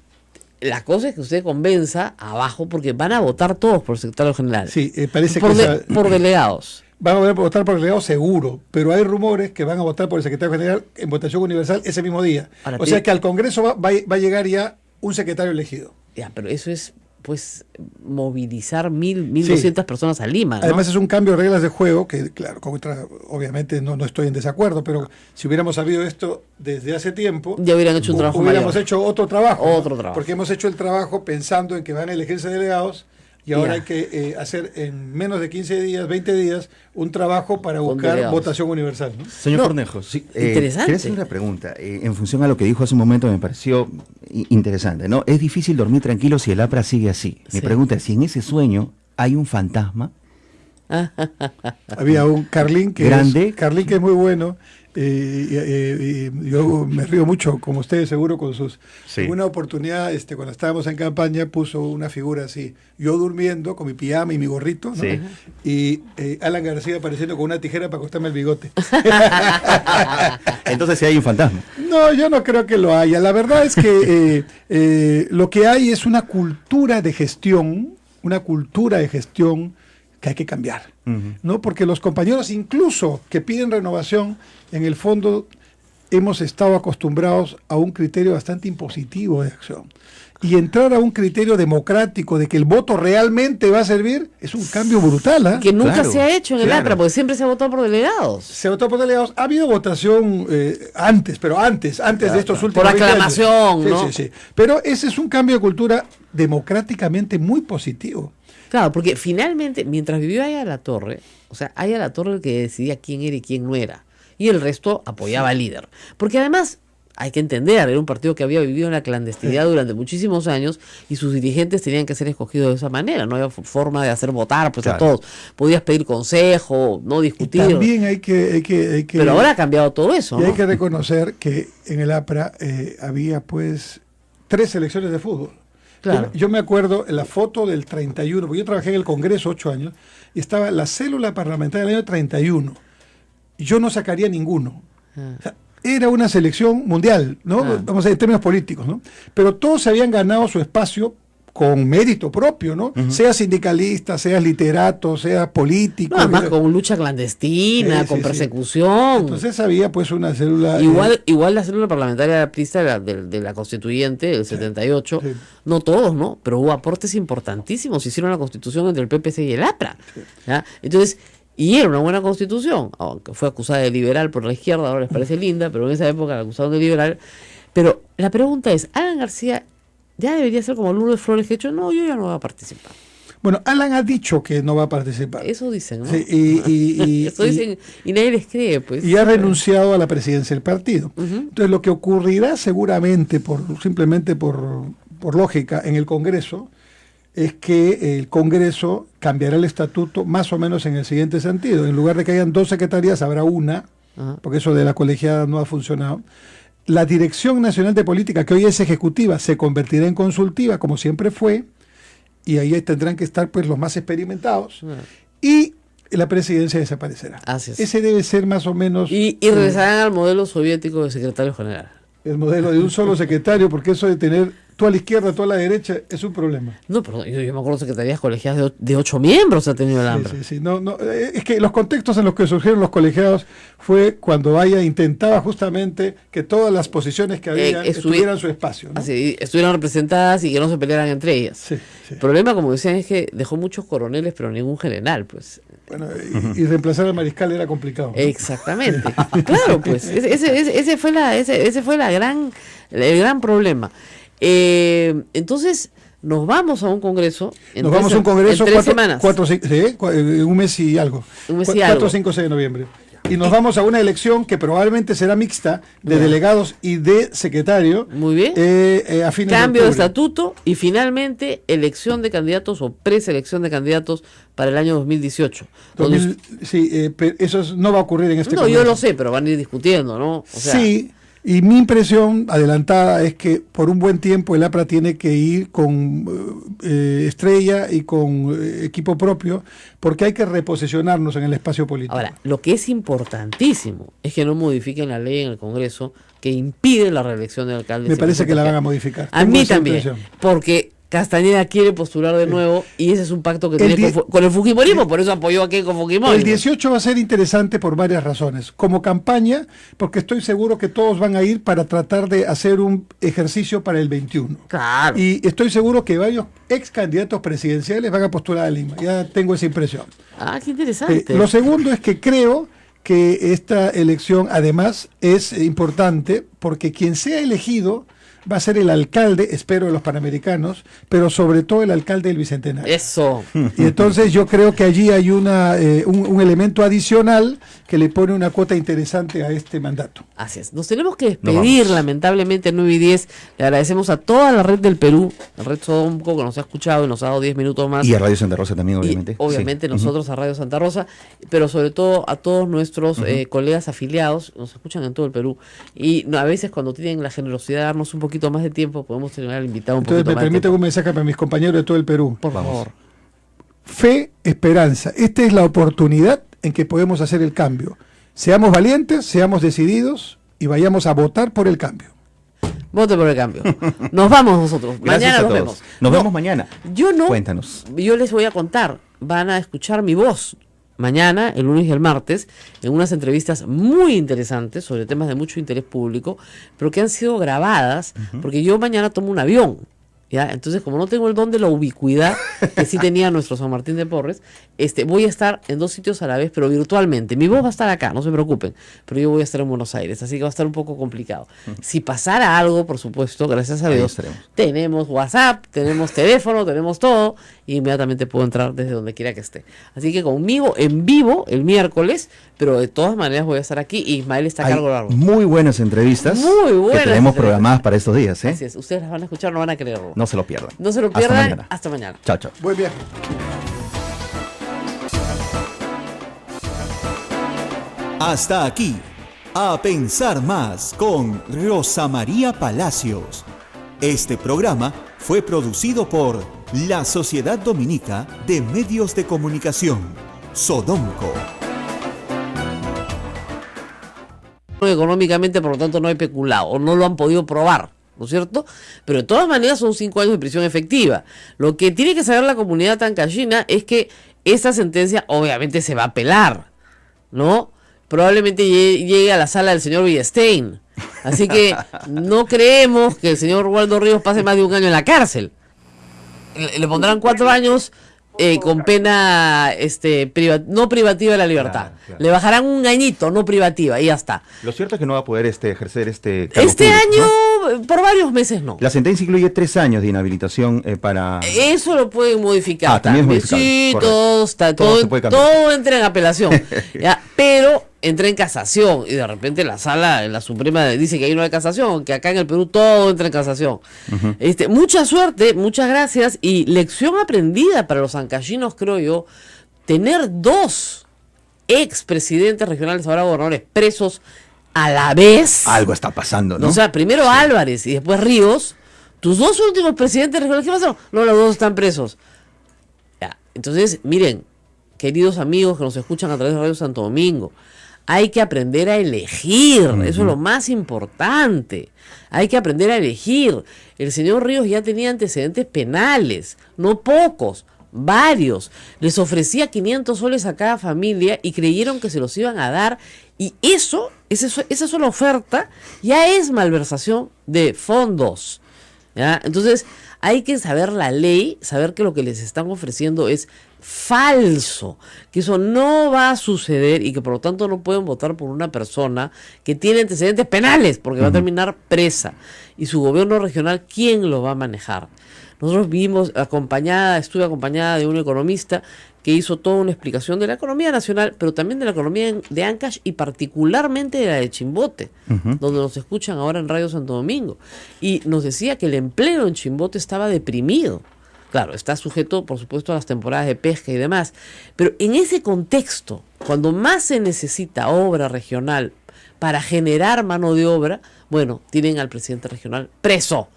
la cosa es que usted convenza abajo porque van a votar todos por secretario general. Sí, parece por delegados. Van a votar por delegados seguro, pero hay rumores que van a votar por el secretario general en votación universal ese mismo día. Ahora, o sea que al Congreso va a llegar ya un secretario elegido. Ya, pero eso es... pues movilizar 1.200 personas a Lima, ¿no? Además es un cambio de reglas de juego que, claro, obviamente no estoy en desacuerdo, pero si hubiéramos sabido esto desde hace tiempo, ya hubieran hecho un trabajo hubiéramos hecho otro trabajo. ¿no? Porque hemos hecho el trabajo pensando en que van a elegirse delegados y ahora hay que hacer en menos de 15 días, 20 días, un trabajo para buscar votación universal, ¿no? Señor Cornejo, sí, interesante. Quería hacer una pregunta, en función a lo que dijo hace un momento me pareció interesante, ¿no? Es difícil dormir tranquilo si el APRA sigue así. Mi pregunta es si en ese sueño hay un fantasma. Había un Carlín que es muy bueno. Yo me río mucho, como ustedes seguro, con sus... Sí. En una oportunidad, cuando estábamos en campaña, puso una figura así, yo durmiendo con mi pijama y mi gorrito, ¿no? Sí. Y Alan García apareciendo con una tijera para cortarme el bigote. Entonces sí hay un fantasma. No, yo no creo que lo haya. La verdad es que lo que hay es una cultura de gestión que hay que cambiar, ¿no? Porque los compañeros, incluso que piden renovación, en el fondo hemos estado acostumbrados a un criterio bastante impositivo de acción. Y entrar a un criterio democrático de que el voto realmente va a servir es un cambio brutal, ¿eh? Que nunca se ha hecho en el APRA, porque siempre se ha votado por delegados. Se votó por delegados. Ha habido votación antes de estos últimos por aclamación, años. ¿No? Sí. Pero ese es un cambio de cultura democráticamente muy positivo. Claro, porque finalmente, mientras vivió Aya La Torre, o sea, Aya La Torre el que decidía quién era y quién no era, y el resto apoyaba al líder. Porque además, hay que entender, era un partido que había vivido en la clandestinidad durante muchísimos años y sus dirigentes tenían que ser escogidos de esa manera, no había forma de hacer votar pues, a todos. Podías pedir consejo, no discutir. Y también hay que... Pero ahora ha cambiado todo eso, y ¿no? hay que reconocer que en el APRA había pues 3 selecciones de fútbol. Claro. Yo me acuerdo la foto del 31, porque yo trabajé en el Congreso 8 años, y estaba la célula parlamentaria del año 31. Y yo no sacaría ninguno. O sea, era una selección mundial, ¿no? Vamos a ver, en términos políticos, ¿no? Pero todos se habían ganado su espacio con mérito propio, ¿no? Seas sindicalista, seas literato, seas político. No, además con lucha clandestina, con persecución. Entonces había pues una célula... Igual la célula parlamentaria aprista de la constituyente del 78, no todos, ¿no? Pero hubo aportes importantísimos, hicieron la constitución entre el PPC y el APRA. ¿Ya? Entonces, y era una buena constitución, aunque fue acusada de liberal por la izquierda, ahora les parece linda, pero en esa época la acusaron de liberal. Pero la pregunta es, ¿Alan García ya debería ser como Lourdes Flores que ha dicho, no, yo ya no voy a participar? Bueno, Alan ha dicho que no va a participar. Eso dicen, ¿no? Sí, eso dicen y nadie les cree, pues. Y ha renunciado a la presidencia del partido. Entonces, lo que ocurrirá seguramente, simplemente por lógica, en el Congreso, es que el Congreso cambiará el estatuto más o menos en el siguiente sentido. En lugar de que hayan 2 secretarías, habrá una, porque eso de la colegiada no ha funcionado. La Dirección Nacional de Política, que hoy es ejecutiva, se convertirá en consultiva, como siempre fue, y ahí tendrán que estar pues los más experimentados, y la presidencia desaparecerá. Así es. Ese debe ser más o menos... Y regresarán al modelo soviético de secretario general. El modelo de un solo secretario, porque eso de tener tú a la izquierda, tú a la derecha, es un problema. No, pero yo me acuerdo de secretarías colegiadas de 8 miembros ha tenido el AMRA. Sí. No, es que los contextos en los que surgieron los colegiados fue cuando Haya intentaba justamente que todas las posiciones que había estuvieran su espacio, ¿no? Así, estuvieran representadas y que no se pelearan entre ellas. Sí. El problema, como decían, es que dejó muchos coroneles, pero ningún general, pues. Bueno, y reemplazar al mariscal era complicado, ¿no? Exactamente. Claro, pues. Ese fue el gran problema. Entonces, nos vamos a un congreso. Nos vamos a un congreso en 3 semanas. Un mes y algo. 4, 5, 6 de noviembre. Y nos vamos a una elección que probablemente será mixta de delegados y de secretario. Muy bien. A fines Cambio de de estatuto y finalmente elección de candidatos o preselección de candidatos para el año 2018. Eso no va a ocurrir en este congreso. No, yo lo sé, pero van a ir discutiendo, ¿no? O sea, sí. Y mi impresión adelantada es que por un buen tiempo el APRA tiene que ir con estrella y con equipo propio, porque hay que reposicionarnos en el espacio político. Ahora, lo que es importantísimo es que no modifiquen la ley en el Congreso que impide la reelección del alcalde. Me parece que la van a modificar. A mí también, porque Castañeda quiere postular de nuevo y ese es un pacto que tiene con el fujimorismo, por eso apoyó a Keiko Fujimori. El 18 va a ser interesante por varias razones. Como campaña, porque estoy seguro que todos van a ir para tratar de hacer un ejercicio para el 21. Claro. Y estoy seguro que varios ex candidatos presidenciales van a postular a Lima. Ya tengo esa impresión. Ah, qué interesante. Lo segundo es que creo que esta elección además es importante porque quien sea elegido va a ser el alcalde, espero, de los Panamericanos, pero sobre todo el alcalde del Bicentenario. Eso. Y entonces yo creo que allí hay un elemento adicional que le pone una cuota interesante a este mandato. Así es. Nos tenemos que despedir, lamentablemente, 9:10. Le agradecemos a toda la red del Perú, la red Sodomco, que nos ha escuchado y nos ha dado 10 minutos más. Y a Radio Santa Rosa también, obviamente. Obviamente nosotros a Radio Santa Rosa, pero sobre todo a todos nuestros colegas afiliados, nos escuchan en todo el Perú. Y a veces cuando tienen la generosidad de darnos un poquito más de tiempo, podemos tener al invitado un poquito más. Entonces me permite un mensaje para mis compañeros de todo el Perú. Por favor. Fe, esperanza. Esta es la oportunidad en que podemos hacer el cambio. Seamos valientes, seamos decididos y vayamos a votar por el cambio. Vote por el cambio. Nos vamos nosotros. Mañana nos vemos. Nos vemos mañana. Yo no. Cuéntanos. Yo les voy a contar. Van a escuchar mi voz mañana, el lunes y el martes, en unas entrevistas muy interesantes sobre temas de mucho interés público, pero que han sido grabadas, porque yo mañana tomo un avión. ¿Ya? Entonces, como no tengo el don de la ubicuidad que sí tenía nuestro San Martín de Porres, voy a estar en 2 sitios a la vez, pero virtualmente. Mi voz va a estar acá, no se preocupen, pero yo voy a estar en Buenos Aires, así que va a estar un poco complicado. Si pasara algo, por supuesto, gracias a Dios, tenemos WhatsApp, tenemos teléfono, tenemos todo, y inmediatamente puedo entrar desde donde quiera que esté. Así que conmigo en vivo el miércoles, pero de todas maneras voy a estar aquí y Ismael está a cargo de algo. Muy buenas entrevistas. Muy buenas. Que tenemos programadas para estos días. Así es, ustedes las van a escuchar, no van a creerlo. No se lo pierdan. No se lo pierdan. Hasta mañana. Chao, chao. Buen viaje. Hasta aquí, A Pensar Más con Rosa María Palacios. Este programa fue producido por la Sociedad Dominica de Medios de Comunicación, Sodomco. económicamente, por lo tanto no hay peculado, o no lo han podido probar, ¿no es cierto? Pero de todas maneras son 5 años de prisión efectiva. Lo que tiene que saber la comunidad tancayina es que esta sentencia obviamente se va a apelar, ¿no? Probablemente llegue a la sala del señor Villestein. Así que no creemos que el señor Waldo Ríos pase más de 1 año en la cárcel. Le pondrán 4 años con pena no privativa de la libertad. Claro. Le bajarán 1 añito, no privativa, y ya está. Lo cierto es que no va a poder ejercer cargo público, año, ¿no? Por varios meses no. La sentencia incluye 3 años de inhabilitación para... Eso lo pueden modificar. También es modificable. Todo entra en apelación. ¿Ya? Pero entra en casación, y de repente la sala, la Suprema, dice que ahí no hay casación, que acá en el Perú todo entra en casación. Mucha suerte, muchas gracias, y lección aprendida para los ancayinos, creo yo, tener 2 expresidentes regionales, ahora gobernadores, presos a la vez. Algo está pasando, ¿no? O sea, primero Álvarez y después Ríos, tus 2 últimos presidentes regionales, ¿qué pasaron? No, los 2 están presos. Ya, entonces, miren, queridos amigos que nos escuchan a través de Radio Santo Domingo, hay que aprender a elegir, eso es lo más importante. Hay que aprender a elegir. El señor Ríos ya tenía antecedentes penales, no pocos, varios. Les ofrecía 500 soles a cada familia y creyeron que se los iban a dar. Y esa sola oferta ya es malversación de fondos, ¿ya? Entonces hay que saber la ley, saber que lo que les están ofreciendo es falso, que eso no va a suceder y que por lo tanto no pueden votar por una persona que tiene antecedentes penales porque va a terminar presa. Y su gobierno regional, ¿quién lo va a manejar? Nosotros estuve acompañada de un economista que hizo toda una explicación de la economía nacional, pero también de la economía de Ancash y particularmente de la de Chimbote, donde nos escuchan ahora en Radio Santo Domingo. Y nos decía que el empleo en Chimbote estaba deprimido. Claro, está sujeto, por supuesto, a las temporadas de pesca y demás. Pero en ese contexto, cuando más se necesita obra regional para generar mano de obra, bueno, tienen al presidente regional preso.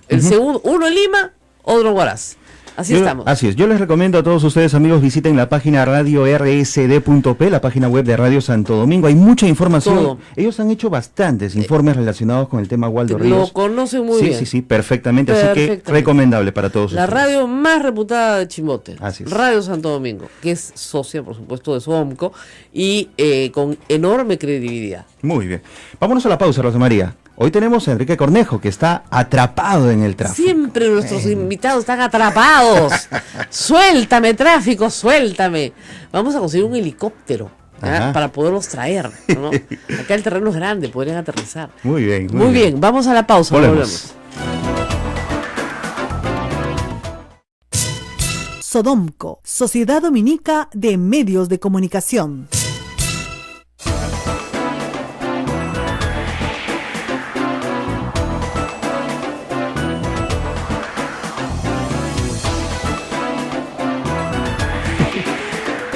El segundo, uno en Lima, otro en Huaraz. Estamos. Así es. Yo les recomiendo a todos ustedes, amigos, visiten la página radio-rsd.p, la página web de Radio Santo Domingo. Hay mucha información. Todo. Ellos han hecho bastantes informes relacionados con el tema Waldo Ríos. Lo conocen muy bien. Sí, perfectamente. Así que recomendable para todos ustedes. La radio más reputada de Chimbote. Así es. Radio Santo Domingo, que es socia, por supuesto, de SOMCO y con enorme credibilidad. Muy bien. Vámonos a la pausa, Rosa María. Hoy tenemos a Enrique Cornejo, que está atrapado en el tráfico. Siempre nuestros invitados están atrapados. Suéltame, tráfico, suéltame. Vamos a conseguir un helicóptero para poderlos traer, ¿no? Acá el terreno es grande, podrían aterrizar. Muy bien. Muy bien, vamos a la pausa. Volvemos. Sodomco, Sociedad Dominica de Medios de Comunicación.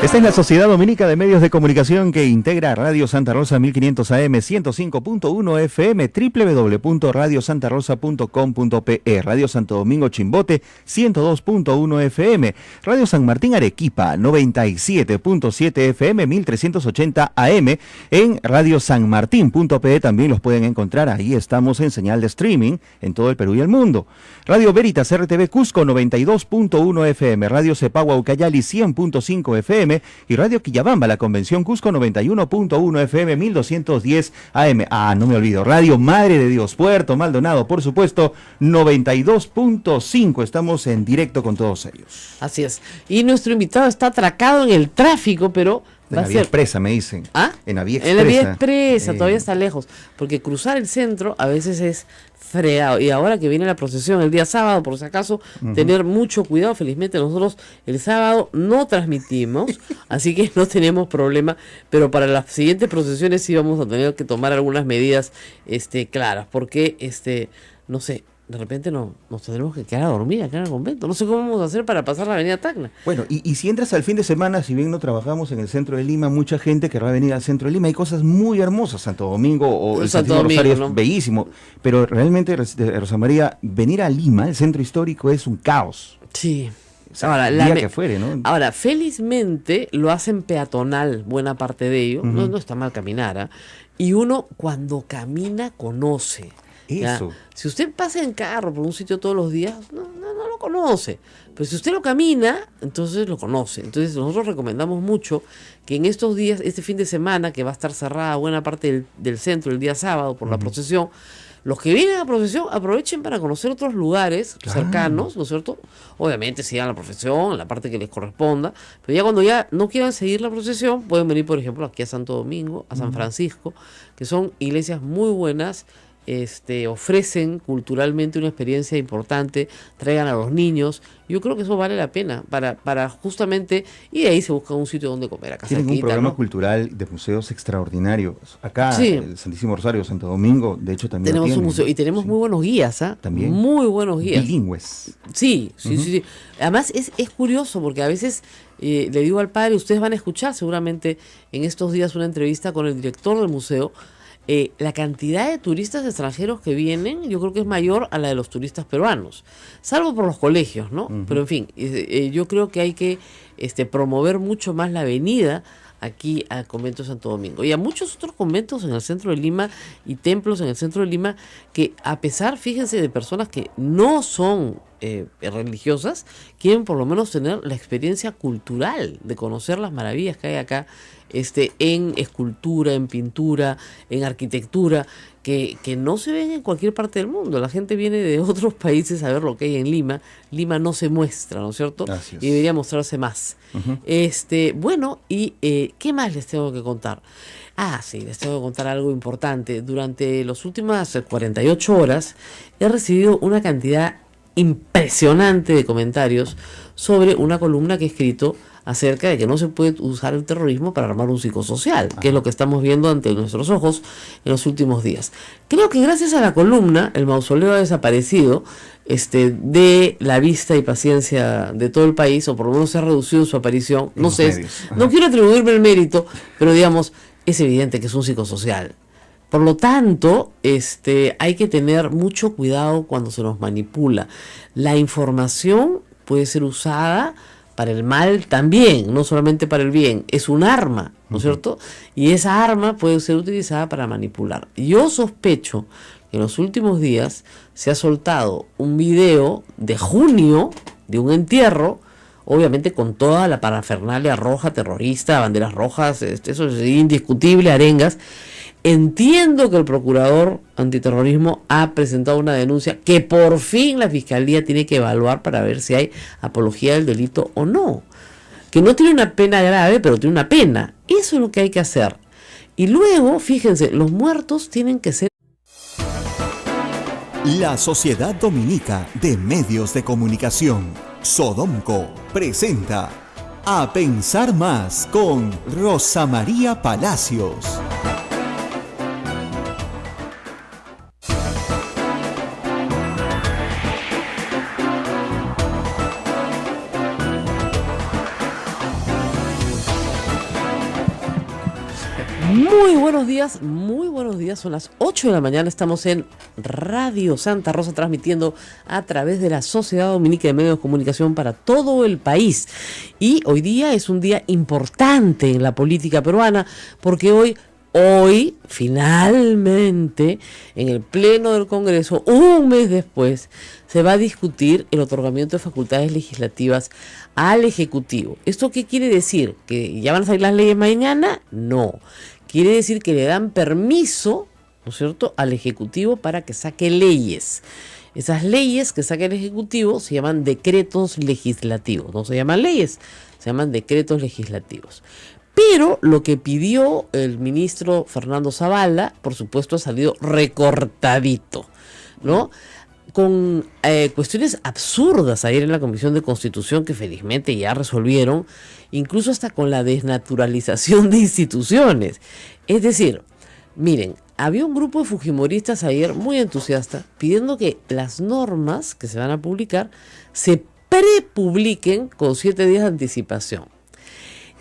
Esta es la Sociedad Dominica de Medios de Comunicación que integra Radio Santa Rosa 1500 AM, 105.1 FM, www.radiosantarosa.com.pe, Radio Santo Domingo Chimbote 102.1 FM, Radio San Martín Arequipa 97.7 FM, 1380 AM, en radiosanmartin.pe también los pueden encontrar. Ahí estamos en señal de streaming en todo el Perú y el mundo. Radio Veritas RTV Cusco 92.1 FM, Radio Cepagua Ucayali 100.5 FM y Radio Quillabamba, la Convención Cusco 91.1 FM, 1210 AM. No me olvido, Radio Madre de Dios, Puerto Maldonado, por supuesto, 92.5. Estamos en directo con todos ellos. Así es. Y nuestro invitado está atracado en el tráfico, pero en la vía expresa, me dicen. En la vía expresa, todavía está lejos, porque cruzar el centro a veces es fregado. Y ahora que viene la procesión el día sábado, por si acaso, tener mucho cuidado. Felizmente nosotros el sábado no transmitimos, así que no tenemos problema, pero para las siguientes procesiones sí vamos a tener que tomar algunas medidas claras, porque no sé, de repente nos tendremos que quedar a dormir acá en el convento. No sé cómo vamos a hacer para pasar la avenida Tacna. Bueno, y si entras al fin de semana, si bien no trabajamos en el centro de Lima, mucha gente querrá venir al centro de Lima. Hay cosas muy hermosas, Santo Domingo o el Santísimo Rosario, ¿no? Es bellísimo. Pero realmente, Rosa María, venir a Lima, el centro histórico, es un caos. Sí. Ahora, el día que fuere, ¿no? Ahora, felizmente lo hacen peatonal buena parte de ello, no está mal caminar, ¿eh? Y uno cuando camina conoce. Eso. Si usted pasa en carro por un sitio todos los días, no lo conoce. Pero si usted lo camina, entonces lo conoce. Entonces nosotros recomendamos mucho que en estos días, este fin de semana, que va a estar cerrada buena parte del centro el día sábado por la procesión, los que vienen a la procesión aprovechen para conocer otros lugares cercanos, ¿no es cierto? Obviamente sigan la procesión, la parte que les corresponda, pero ya cuando ya no quieran seguir la procesión, pueden venir, por ejemplo, aquí a Santo Domingo, a San Francisco, que son iglesias muy buenas, ofrecen culturalmente una experiencia importante, traigan a los niños. Yo creo que eso vale la pena para justamente, y de ahí se busca un sitio donde comer. Acá tienen un programa cultural de museos extraordinarios. Acá, el Santísimo Rosario, Santo Domingo, de hecho también tenemos un museo y tenemos muy buenos guías, también muy buenos guías. Bilingües. Sí. Además es curioso porque a veces le digo al padre, ustedes van a escuchar seguramente en estos días una entrevista con el director del museo. La cantidad de turistas extranjeros que vienen, yo creo que es mayor a la de los turistas peruanos, salvo por los colegios, ¿no? Pero en fin, yo creo que hay que promover mucho más la venida aquí al convento de Santo Domingo y a muchos otros conventos en el centro de Lima y templos en el centro de Lima que, a pesar, fíjense, de personas que no son religiosas, quieren por lo menos tener la experiencia cultural de conocer las maravillas que hay acá, en escultura, en pintura, en arquitectura, que no se ven en cualquier parte del mundo. La gente viene de otros países a ver lo que hay en Lima. Lima no se muestra, ¿no es cierto? Y debería mostrarse más. Bueno, y ¿qué más les tengo que contar? Sí, les tengo que contar algo importante. Durante las últimas 48 horas he recibido una cantidad impresionante de comentarios sobre una columna que he escrito acerca de que no se puede usar el terrorismo para armar un psicosocial, que es lo que estamos viendo ante nuestros ojos en los últimos días. Creo que gracias a la columna, el mausoleo ha desaparecido de la vista y paciencia de todo el país, o por lo menos se ha reducido su aparición. No sé, no quiero atribuirme el mérito, pero digamos, es evidente que es un psicosocial. Por lo tanto, hay que tener mucho cuidado cuando se nos manipula. La información puede ser usada para el mal también, no solamente para el bien. Es un arma, ¿no es cierto? Y esa arma puede ser utilizada para manipular. Yo sospecho que en los últimos días se ha soltado un video de junio de un entierro, obviamente con toda la parafernalia roja, terrorista, banderas rojas, eso es indiscutible, arengas. Entiendo que el procurador antiterrorismo ha presentado una denuncia que por fin la fiscalía tiene que evaluar para ver si hay apología del delito o no. Que no tiene una pena grave, pero tiene una pena. Eso es lo que hay que hacer. Y luego, fíjense, los muertos tienen que ser... La Sociedad Dominica de Medios de Comunicación, Sodomco, presenta A Pensar Más con Rosa María Palacios. Muy buenos días, son las 8 de la mañana, estamos en Radio Santa Rosa transmitiendo a través de la Sociedad Dominica de Medios de Comunicación para todo el país. Y hoy día es un día importante en la política peruana porque hoy finalmente en el Pleno del Congreso, un mes después, se va a discutir el otorgamiento de facultades legislativas al Ejecutivo. ¿Esto qué quiere decir? ¿Que ya van a salir las leyes mañana? No. Quiere decir que le dan permiso, ¿no es cierto?, al Ejecutivo para que saque leyes. Esas leyes que saque el Ejecutivo se llaman decretos legislativos. No se llaman leyes, se llaman decretos legislativos. Pero lo que pidió el ministro Fernando Zavala, por supuesto, ha salido recortadito, ¿no? Con cuestiones absurdas ayer en la Comisión de Constitución que felizmente ya resolvieron, incluso hasta con la desnaturalización de instituciones. Es decir, miren, había un grupo de fujimoristas ayer muy entusiasta pidiendo que las normas que se van a publicar se prepubliquen con 7 días de anticipación.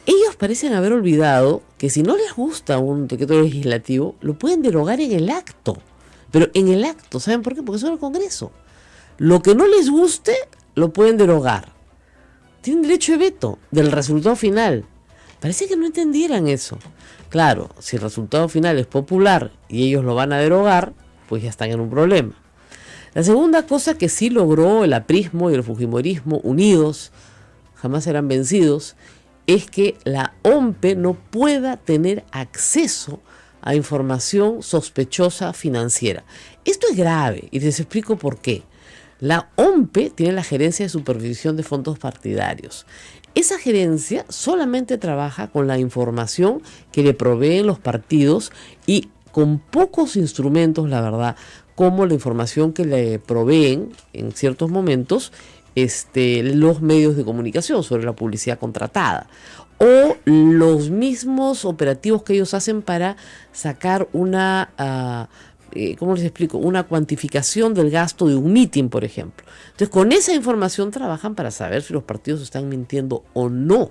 Ellos parecen haber olvidado que si no les gusta un decreto legislativo, lo pueden derogar en el acto. Pero en el acto, ¿saben por qué? Porque son el Congreso. Lo que no les guste, lo pueden derogar. tienen derecho de veto del resultado final. Parece que no entendieran eso. Claro, si el resultado final es popular y ellos lo van a derogar, pues ya están en un problema. La segunda cosa que sí logró el aprismo y el fujimorismo unidos, jamás serán vencidos, es que la OMPE no pueda tener acceso a información sospechosa financiera. Esto es grave y les explico por qué. La OMPE tiene la Gerencia de Supervisión de Fondos Partidarios. Esa gerencia solamente trabaja con la información que le proveen los partidos y con pocos instrumentos, la verdad, como la información que le proveen en ciertos momentos los medios de comunicación sobre la publicidad contratada o los mismos operativos que ellos hacen para sacar una, ¿cómo les explico? Una cuantificación del gasto de un mitin, por ejemplo. Entonces, con esa información trabajan para saber si los partidos están mintiendo o no.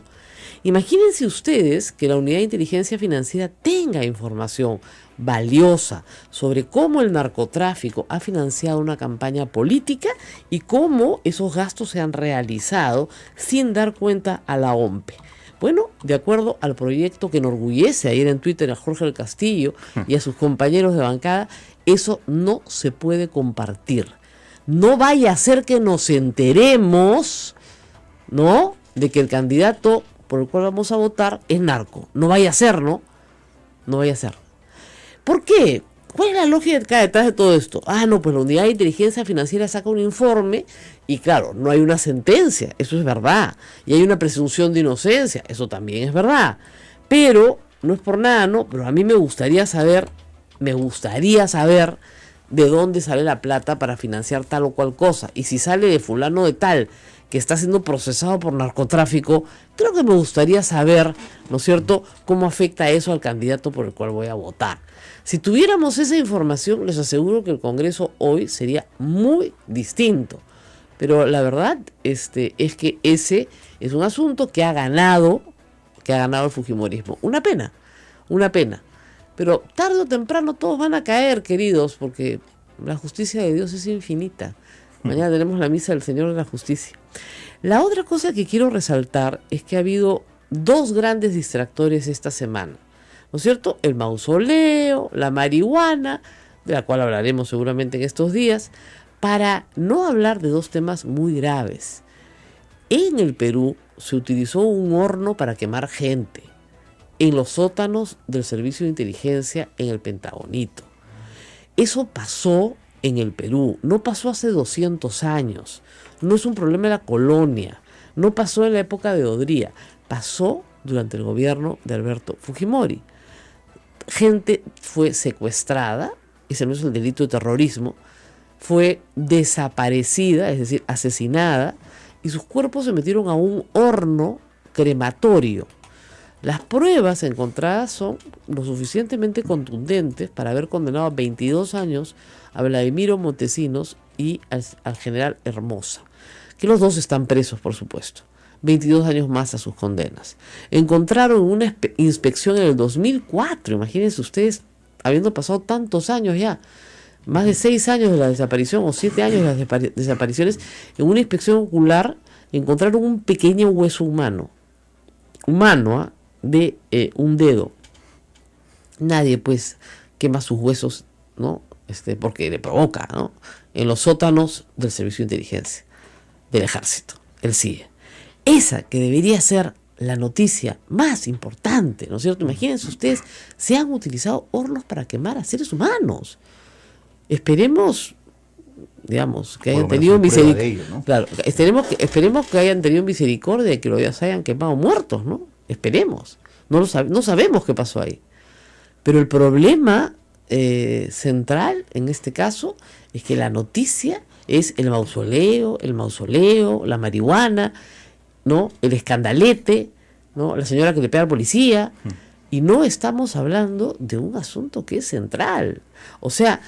Imagínense ustedes que la Unidad de Inteligencia Financiera tenga información valiosa sobre cómo el narcotráfico ha financiado una campaña política y cómo esos gastos se han realizado sin dar cuenta a la OMPE. Bueno, de acuerdo al proyecto que enorgullece ayer en Twitter a Jorge del Castillo y a sus compañeros de bancada, eso no se puede compartir. No vaya a ser que nos enteremos, ¿no?, de que el candidato por el cual vamos a votar es narco. No vaya a ser, ¿no? No vaya a ser. ¿Por qué? ¿Cuál es la lógica detrás de todo esto? No, pues la Unidad de Inteligencia Financiera saca un informe y claro, no hay una sentencia, eso es verdad. Y hay una presunción de inocencia, eso también es verdad. Pero, no es por nada, ¿no? Pero a mí me gustaría saber de dónde sale la plata para financiar tal o cual cosa. Y si sale de fulano de tal, que está siendo procesado por narcotráfico, creo que me gustaría saber, ¿no es cierto?, cómo afecta eso al candidato por el cual voy a votar. Si tuviéramos esa información, les aseguro que el Congreso hoy sería muy distinto. Pero la verdad es que ese es un asunto que ha ganado el fujimorismo. Una pena. Pero tarde o temprano todos van a caer, queridos, porque la justicia de Dios es infinita. Mañana tenemos la misa del Señor de la Justicia. La otra cosa que quiero resaltar es que ha habido dos grandes distractores esta semana, ¿no es cierto? El mausoleo, la marihuana, de la cual hablaremos seguramente en estos días, para no hablar de dos temas muy graves. En el Perú se utilizó un horno para quemar gente en los sótanos del Servicio de Inteligencia en el Pentagonito. Eso pasó en el Perú, no pasó hace 200 años, no es un problema de la colonia, no pasó en la época de Odría, pasó durante el gobierno de Alberto Fujimori. Gente fue secuestrada, ese no es el delito de terrorismo, fue desaparecida, es decir, asesinada, y sus cuerpos se metieron a un horno crematorio. Las pruebas encontradas son lo suficientemente contundentes para haber condenado a 22 años a Vladimiro Montesinos y al general Hermosa, que los dos están presos, por supuesto. 22 años más a sus condenas. Encontraron una inspección en el 2004, imagínense ustedes, habiendo pasado tantos años ya, más de 6 años de la desaparición o 7 años de las desapariciones, en una inspección ocular encontraron un pequeño hueso humano, de un dedo. Nadie pues quema sus huesos, ¿no? Porque le provoca, ¿no? En los sótanos del Servicio de Inteligencia del Ejército, el CIE. Esa que debería ser la noticia más importante, ¿no es cierto? Imagínense ustedes, se han utilizado hornos para quemar a seres humanos. Esperemos, digamos, que hayan tenido misericordia, ¿no? Claro, esperemos que hayan tenido misericordia y que los hayan quemado muertos, ¿no? Esperemos. No sabemos qué pasó ahí. Pero el problema central en este caso es que la noticia es el mausoleo, la marihuana, ¿no? El escandalete, ¿no? La señora que le pega al policía. Y no estamos hablando de un asunto que es central. O sea,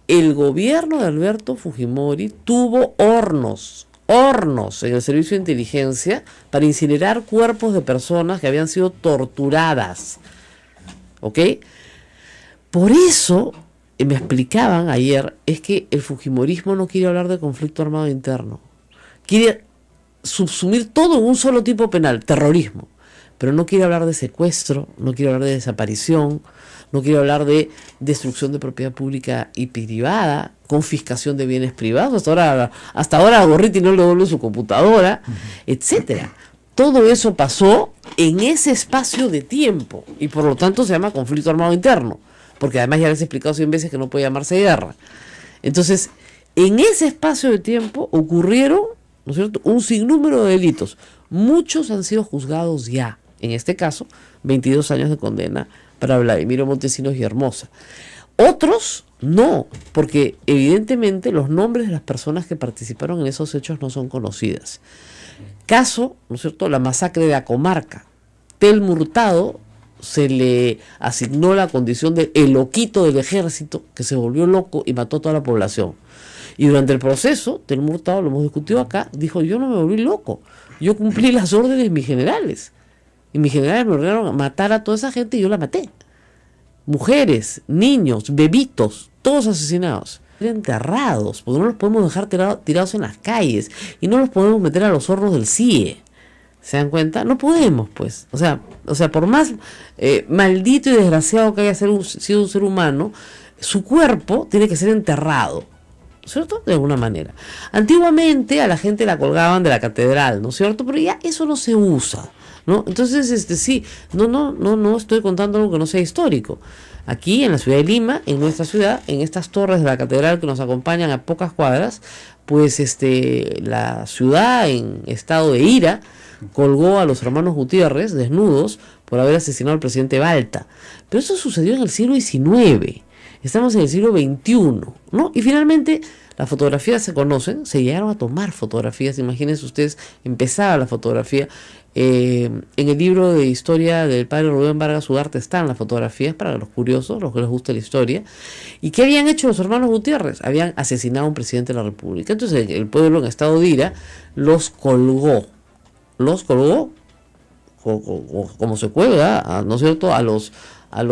el gobierno de Alberto Fujimori tuvo hornos en el Servicio de Inteligencia para incinerar cuerpos de personas que habían sido torturadas. ¿Ok? Por eso, me explicaban ayer, es que el fujimorismo no quiere hablar de conflicto armado interno. Quiere subsumir todo en un solo tipo penal, terrorismo. Pero no quiere hablar de secuestro, no quiere hablar de desaparición, no quiere hablar de destrucción de propiedad pública y privada, confiscación de bienes privados. Hasta ahora a Gorriti no le devuelve su computadora, etcétera. Todo eso pasó en ese espacio de tiempo y por lo tanto se llama conflicto armado interno, porque además ya les he explicado 100 veces que no puede llamarse guerra. Entonces, en ese espacio de tiempo ocurrieron, ¿no es cierto?, un sinnúmero de delitos. Muchos han sido juzgados ya. En este caso, 22 años de condena para Vladimiro Montesinos y Hermosa. Otros no, porque evidentemente los nombres de las personas que participaron en esos hechos no son conocidas. Caso, ¿no es cierto?, la masacre de Acomarca. Telmo Hurtado se le asignó la condición de el loquito del ejército que se volvió loco y mató a toda la población. Y durante el proceso, Telmo Hurtado, lo hemos discutido acá, dijo: yo no me volví loco, yo cumplí las órdenes de mis generales. Y mis generales me ordenaron matar a toda esa gente y yo la maté. Mujeres, niños, bebitos, todos asesinados. Enterrados, porque no los podemos dejar tirados en las calles y no los podemos meter a los hornos del CIE. ¿Se dan cuenta? No podemos, pues. O sea, por más maldito y desgraciado que haya sido un ser humano, su cuerpo tiene que ser enterrado, ¿cierto? De alguna manera. Antiguamente a la gente la colgaban de la catedral, ¿no es cierto? Pero ya eso no se usa, ¿no? Entonces, sí, no estoy contando algo que no sea histórico. Aquí en la ciudad de Lima, en nuestra ciudad, en estas torres de la catedral que nos acompañan a pocas cuadras, pues la ciudad en estado de ira colgó a los hermanos Gutiérrez desnudos por haber asesinado al presidente Balta. Pero eso sucedió en el siglo XIX. Estamos en el siglo XXI, ¿no? Y finalmente las fotografías se conocen, se llegaron a tomar fotografías. Imagínense ustedes, empezaba la fotografía. En el libro de historia del padre Rubén Vargas Ugarte están las fotografías para los curiosos, los que les gusta la historia. ¿Y qué habían hecho los hermanos Gutiérrez? Habían asesinado a un presidente de la República. Entonces el pueblo en estado de ira los colgó como se cuelga, ¿no es cierto?, a los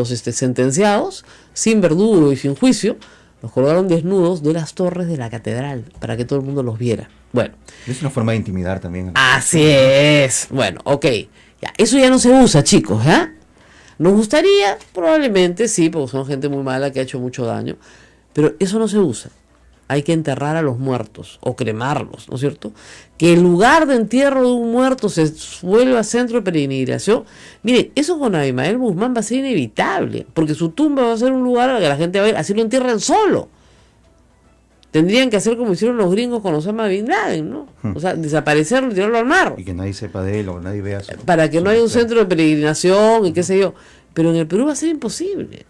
sentenciados sin verdugo y sin juicio. Los colgaron desnudos de las torres de la catedral para que todo el mundo los viera. Bueno, es una forma de intimidar también. Así es. Bueno, ok. Ya, eso ya no se usa, chicos, ¿eh? Nos gustaría, probablemente sí, porque son gente muy mala que ha hecho mucho daño, pero eso no se usa. Hay que enterrar a los muertos o cremarlos, ¿no es cierto? Que el lugar de entierro de un muerto se vuelva centro de peregrinación. Miren, eso con Abimael Guzmán va a ser inevitable, porque su tumba va a ser un lugar al que la gente va a ir, así lo entierran solo. Tendrían que hacer como hicieron los gringos con Osama Bin Laden, ¿no? O sea, desaparecerlo y tirarlo al mar. Y que nadie sepa de él o nadie vea su... Para que no haya un centro de peregrinación y qué sé yo. Pero en el Perú va a ser imposible.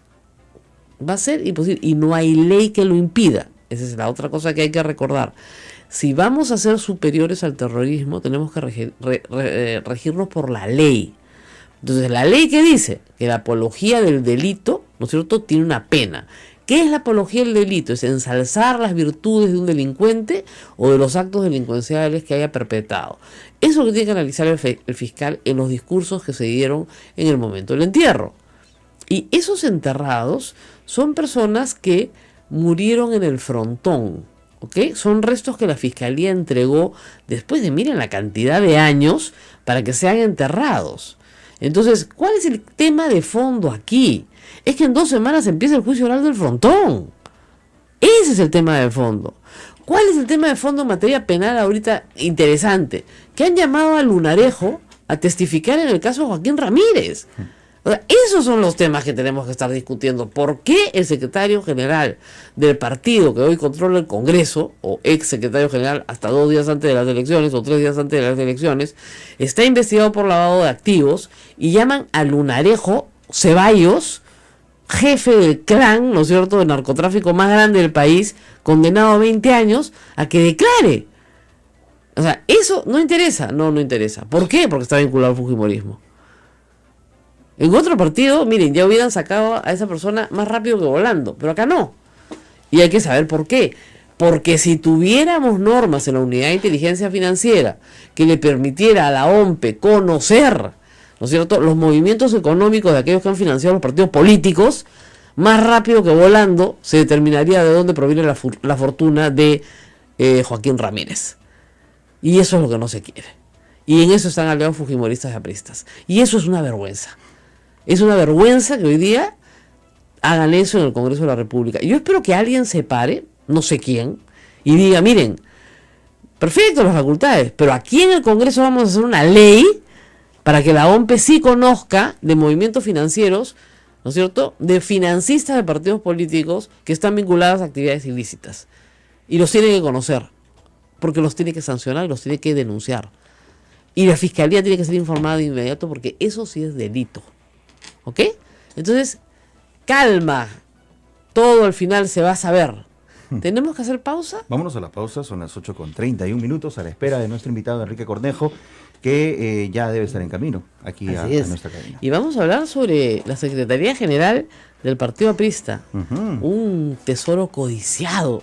Va a ser imposible. Y no hay ley que lo impida. Esa es la otra cosa que hay que recordar. Si vamos a ser superiores al terrorismo, tenemos que regirnos por la ley. Entonces, la ley que dice que la apología del delito, ¿no es cierto?, tiene una pena. ¿Qué es la apología del delito? Es ensalzar las virtudes de un delincuente o de los actos delincuenciales que haya perpetrado. Eso es lo que tiene que analizar el fiscal en los discursos que se dieron en el momento del entierro. Y esos enterrados son personas que murieron en el frontón, ¿ok? Son restos que la fiscalía entregó después de, miren, la cantidad de años para que sean enterrados. Entonces, ¿cuál es el tema de fondo aquí? Es que en 2 semanas empieza el juicio oral del frontón. Ese es el tema de fondo. ¿Cuál es el tema de fondo en materia penal ahorita interesante? Que han llamado a Lunarejo a testificar en el caso de Joaquín Ramírez. O sea, esos son los temas que tenemos que estar discutiendo. ¿Por qué el secretario general del partido que hoy controla el Congreso, o ex secretario general hasta 2 días antes de las elecciones o 3 días antes de las elecciones, está investigado por lavado de activos y llaman a Lunarejo Ceballos, jefe del clan, ¿no es cierto?, de narcotráfico más grande del país, condenado a 20 años, a que declare? O sea, ¿eso no interesa? No interesa. ¿Por qué? Porque está vinculado al fujimorismo. En otro partido, miren, ya hubieran sacado a esa persona más rápido que volando, pero acá no. Y hay que saber por qué. Porque si tuviéramos normas en la Unidad de Inteligencia Financiera que le permitiera a la OMPE conocer, ¿no es cierto?, los movimientos económicos de aquellos que han financiado los partidos políticos, más rápido que volando se determinaría de dónde proviene la fortuna de Joaquín Ramírez. Y eso es lo que no se quiere. Y en eso están aliados fujimoristas y apristas. Y eso es una vergüenza. Es una vergüenza que hoy día hagan eso en el Congreso de la República. Yo espero que alguien se pare, no sé quién, y diga, miren, perfecto las facultades, pero aquí en el Congreso vamos a hacer una ley para que la OMPE sí conozca de movimientos financieros, ¿no es cierto?, de financistas de partidos políticos que están vinculados a actividades ilícitas. Y los tiene que conocer, porque los tiene que sancionar y los tiene que denunciar. Y la Fiscalía tiene que ser informada de inmediato, porque eso sí es delito. ¿Ok? Entonces, calma. Todo al final se va a saber. ¿Tenemos que hacer pausa? Vámonos a la pausa, son las 8:31 a la espera de nuestro invitado Enrique Cornejo, que ya debe estar en camino aquí a nuestra cabina. Y vamos a hablar sobre la Secretaría General del Partido Aprista. Un tesoro codiciado.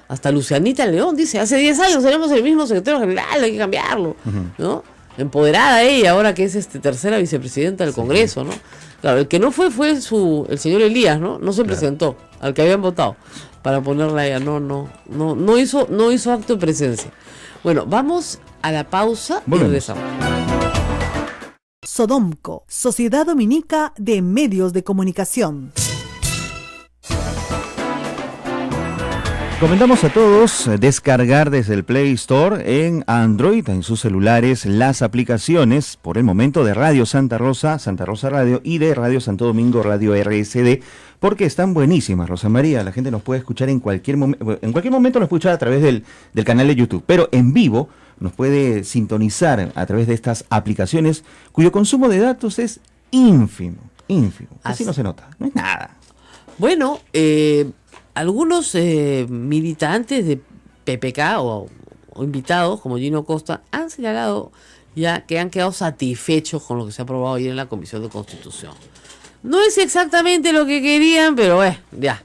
Hasta Lucianita León dice, hace 10 años tenemos el mismo secretario general, hay que cambiarlo, ¿no? Empoderada ella, ahora que es tercera vicepresidenta del Congreso, ¿no? Claro, el que no fue el señor Elías, ¿no? No se presentó, al que habían votado, para ponerla a ella. No hizo acto de presencia. Bueno, vamos a la pausa y regresamos. Sodomco, Sociedad Dominica de Medios de Comunicación. Recomendamos a todos descargar desde el Play Store en Android, en sus celulares, las aplicaciones, por el momento, de Radio Santa Rosa Radio, y de Radio Santo Domingo, Radio RSD, porque están buenísimas, Rosa María. La gente nos puede escuchar en cualquier momento nos puede escuchar a través del canal de YouTube, pero en vivo nos puede sintonizar a través de estas aplicaciones, cuyo consumo de datos es ínfimo. Así no se nota, no es nada. Bueno, algunos militantes de PPK o invitados como Gino Costa han señalado ya que han quedado satisfechos con lo que se ha aprobado ayer en la Comisión de Constitución. No es exactamente lo que querían, pero ya.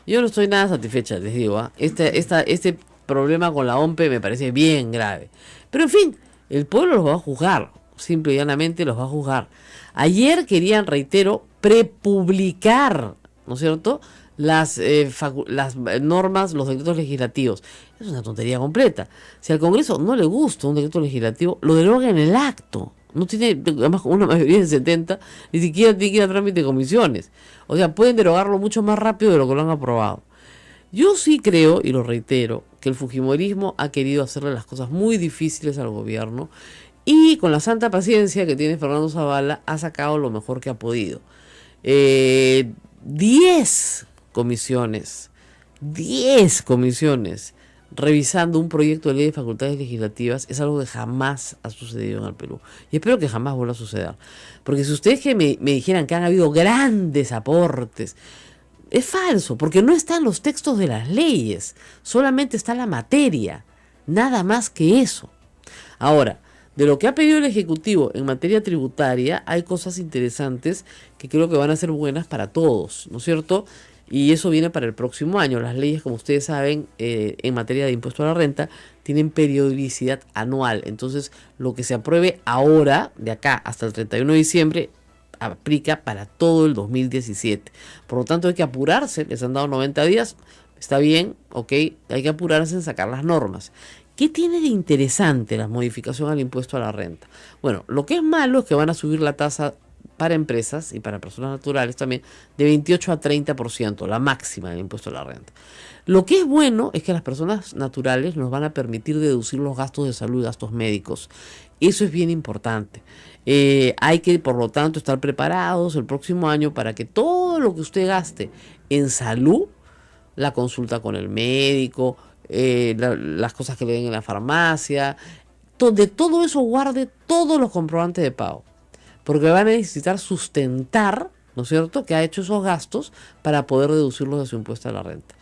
Yo no estoy nada satisfecha, les digo. Este problema con la OMPE me parece bien grave. Pero en fin, el pueblo los va a juzgar. Simple y llanamente los va a juzgar. Ayer querían, reitero, prepublicar, ¿no es cierto?, las normas, los decretos legislativos. Es una tontería completa. Si al Congreso no le gusta un decreto legislativo, lo deroga en el acto. No tiene, además, una mayoría de 70, ni siquiera tiene que ir a trámite de comisiones. O sea, pueden derogarlo mucho más rápido de lo que lo han aprobado. Yo sí creo, y lo reitero, que el fujimorismo ha querido hacerle las cosas muy difíciles al gobierno, y con la santa paciencia que tiene Fernando Zavala, ha sacado lo mejor que ha podido. 10 comisiones revisando un proyecto de ley de facultades legislativas es algo que jamás ha sucedido en el Perú, y espero que jamás vuelva a suceder, porque si ustedes que me dijeran que han habido grandes aportes, es falso, porque no están los textos de las leyes, solamente está la materia, nada más que eso. Ahora, de lo que ha pedido el Ejecutivo en materia tributaria, hay cosas interesantes que creo que van a ser buenas para todos, ¿no es cierto? Y eso viene para el próximo año. Las leyes, como ustedes saben, en materia de impuesto a la renta, tienen periodicidad anual. Entonces, lo que se apruebe ahora, de acá hasta el 31 de diciembre, aplica para todo el 2017. Por lo tanto, hay que apurarse. Les han dado 90 días. Está bien, ok. Hay que apurarse en sacar las normas. ¿Qué tiene de interesante la modificación al impuesto a la renta? Bueno, lo que es malo es que van a subir la tasa para empresas y para personas naturales también de 28 a 30%, la máxima del impuesto a la renta. Lo que es bueno es que las personas naturales nos van a permitir deducir los gastos de salud y gastos médicos. Eso es bien importante. Hay que, por lo tanto, estar preparados el próximo año para que todo lo que usted gaste en salud, la consulta con el médico, las cosas que le den en la farmacia, de todo eso guarde todos los comprobantes de pago, porque van a necesitar sustentar, ¿no es cierto?, que ha hecho esos gastos para poder deducirlos de su impuesto a la renta.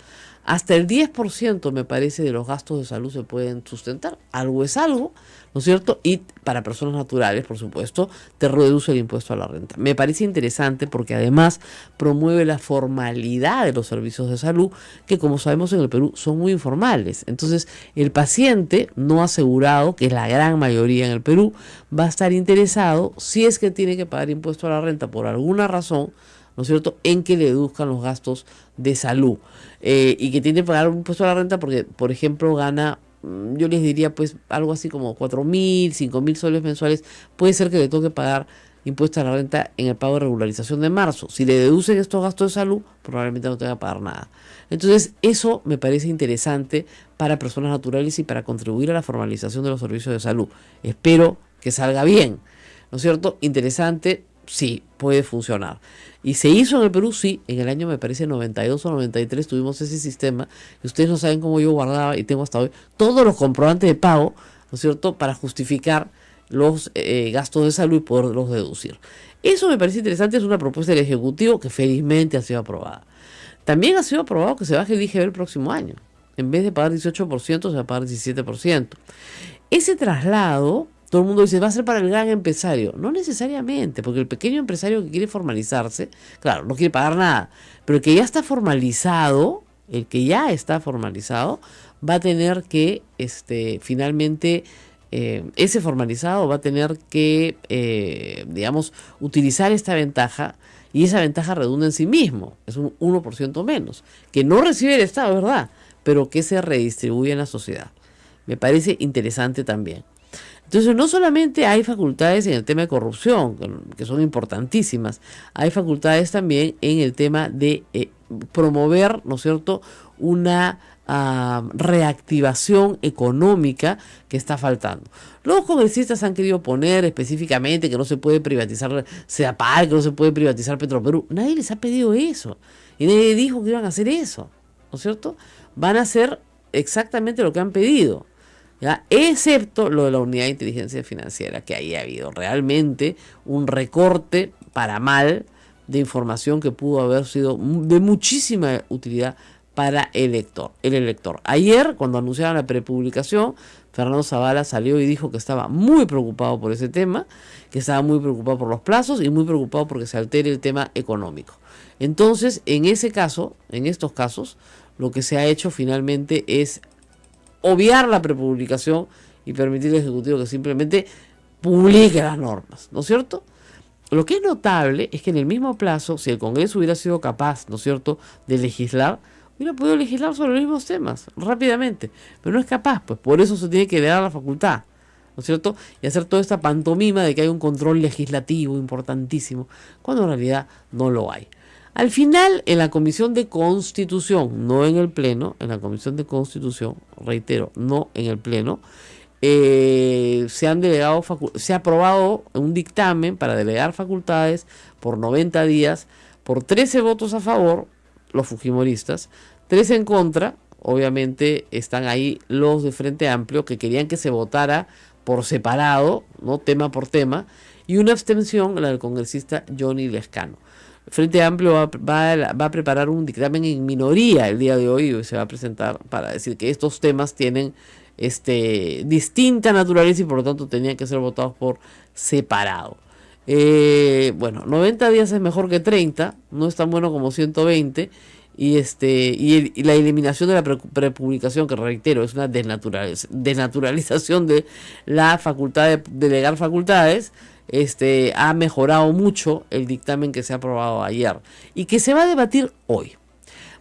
Hasta el 10% me parece de los gastos de salud se pueden sustentar. Algo es algo, ¿no es cierto? Y para personas naturales, por supuesto, te reduce el impuesto a la renta. Me parece interesante porque además promueve la formalidad de los servicios de salud, que como sabemos en el Perú son muy informales. Entonces, el paciente no asegurado, que es la gran mayoría en el Perú, va a estar interesado, si es que tiene que pagar impuesto a la renta por alguna razón, ¿no es cierto?, en que le deduzcan los gastos de salud, y que tiene que pagar un impuesto a la renta porque, por ejemplo, gana yo les diría pues algo así como 4.000, 5.000 soles mensuales, puede ser que le toque pagar impuesto a la renta en el pago de regularización de marzo. Si le deducen estos gastos de salud, probablemente no tenga que pagar nada. Entonces, eso me parece interesante para personas naturales y para contribuir a la formalización de los servicios de salud. Espero que salga bien, ¿no es cierto? Interesante, sí, puede funcionar. Y se hizo en el Perú, sí, en el año me parece 92 o 93 tuvimos ese sistema, y ustedes no saben cómo yo guardaba, y tengo hasta hoy, todos los comprobantes de pago, ¿no es cierto?, para justificar los gastos de salud y poderlos deducir. Eso me parece interesante, es una propuesta del Ejecutivo que felizmente ha sido aprobada. También ha sido aprobado que se baje el IGB el próximo año. En vez de pagar 18%, se va a pagar 17%. Ese traslado, todo el mundo dice, va a ser para el gran empresario. No necesariamente, porque el pequeño empresario que quiere formalizarse, claro, no quiere pagar nada, pero el que ya está formalizado, va a tener que, finalmente, ese formalizado va a tener que, digamos, utilizar esta ventaja, y esa ventaja redunda en sí mismo, es un 1% menos, que no recibe el Estado, ¿verdad?, pero que se redistribuye en la sociedad. Me parece interesante también. Entonces, no solamente hay facultades en el tema de corrupción, que son importantísimas, hay facultades también en el tema de promover, ¿no es cierto?, una reactivación económica que está faltando. Los congresistas han querido poner específicamente que no se puede privatizar Sedapal, que no se puede privatizar Petroperú. Nadie les ha pedido eso. Y nadie dijo que iban a hacer eso, ¿no es cierto? Van a hacer exactamente lo que han pedido, ¿ya? Excepto lo de la unidad de inteligencia financiera, que ahí ha habido realmente un recorte para mal de información que pudo haber sido de muchísima utilidad para el elector. Ayer, cuando anunciaron la prepublicación, Fernando Zavala salió y dijo que estaba muy preocupado por ese tema, que estaba muy preocupado por los plazos y muy preocupado porque se altere el tema económico. Entonces, en estos casos, lo que se ha hecho finalmente es obviar la prepublicación y permitir al Ejecutivo que simplemente publique las normas, ¿no es cierto? Lo que es notable es que en el mismo plazo, si el Congreso hubiera sido capaz, ¿no es cierto?, de legislar, hubiera podido legislar sobre los mismos temas rápidamente, pero no es capaz, pues por eso se tiene que dar la facultad, ¿no es cierto?, y hacer toda esta pantomima de que hay un control legislativo importantísimo, cuando en realidad no lo hay. Al final, en la Comisión de Constitución, no en el Pleno, en la Comisión de Constitución, reitero, no en el Pleno, se ha aprobado un dictamen para delegar facultades por 90 días, por 13 votos a favor, los fujimoristas, 3 en contra. Obviamente están ahí los de Frente Amplio, que querían que se votara por separado, no tema por tema, y una abstención, la del congresista Johnny Lescano. Frente Amplio va a preparar un dictamen en minoría el día de hoy, y se va a presentar para decir que estos temas tienen distinta naturaleza y por lo tanto tenían que ser votados por separado. 90 días es mejor que 30, no es tan bueno como 120, y la eliminación de la prepublicación, que reitero, es una desnaturalización de la facultad de delegar facultades, ha mejorado mucho el dictamen que se ha aprobado ayer y que se va a debatir hoy.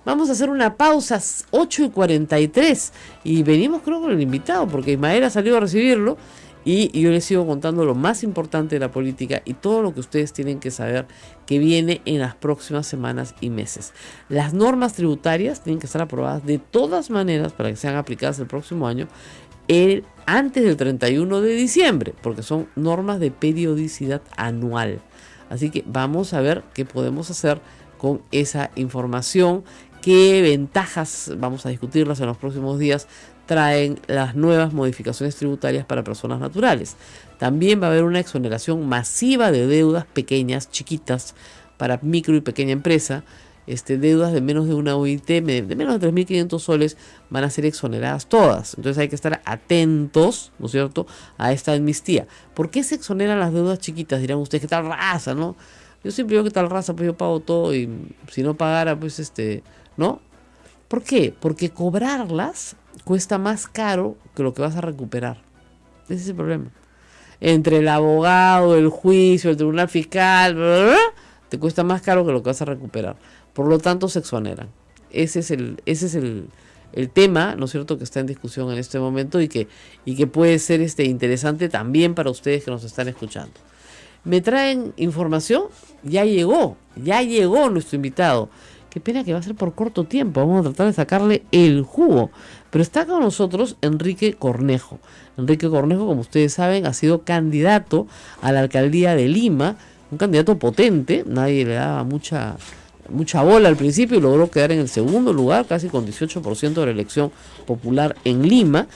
Vamos a hacer una pausa, 8:43, y venimos creo con el invitado, porque Ismael ha salido a recibirlo, y yo les sigo contando lo más importante de la política y todo lo que ustedes tienen que saber que viene en las próximas semanas y meses. Las normas tributarias tienen que estar aprobadas de todas maneras para que sean aplicadas el próximo año, antes del 31 de diciembre, porque son normas de periodicidad anual. Así que vamos a ver qué podemos hacer con esa información, qué ventajas, vamos a discutirlas en los próximos días, traen las nuevas modificaciones tributarias para personas naturales. También va a haber una exoneración masiva de deudas pequeñas, chiquitas, para micro y pequeña empresa. Deudas de menos de una OIT, de menos de 3.500 soles, van a ser exoneradas todas. Entonces hay que estar atentos, ¿no es cierto?, a esta amnistía. ¿Por qué se exoneran las deudas chiquitas? Dirán ustedes, ¿qué tal raza, no? Yo siempre digo, ¿qué tal raza? Pues yo pago todo, y si no pagara, pues ¿no? ¿Por qué? Porque cobrarlas cuesta más caro que lo que vas a recuperar. Ese es el problema. Entre el abogado, el juicio, el tribunal fiscal, bla, bla, bla, te cuesta más caro que lo que vas a recuperar. Por lo tanto, se exoneran. Ese es el tema, ¿no es cierto?, que está en discusión en este momento y que puede ser interesante también para ustedes que nos están escuchando. Me traen información, ya llegó nuestro invitado. Qué pena que va a ser por corto tiempo, vamos a tratar de sacarle el jugo. Pero está con nosotros Enrique Cornejo. Enrique Cornejo, como ustedes saben, ha sido candidato a la alcaldía de Lima, un candidato potente, nadie le daba mucha bola al principio y logró quedar en el segundo lugar, casi con 18% de la elección popular en Lima.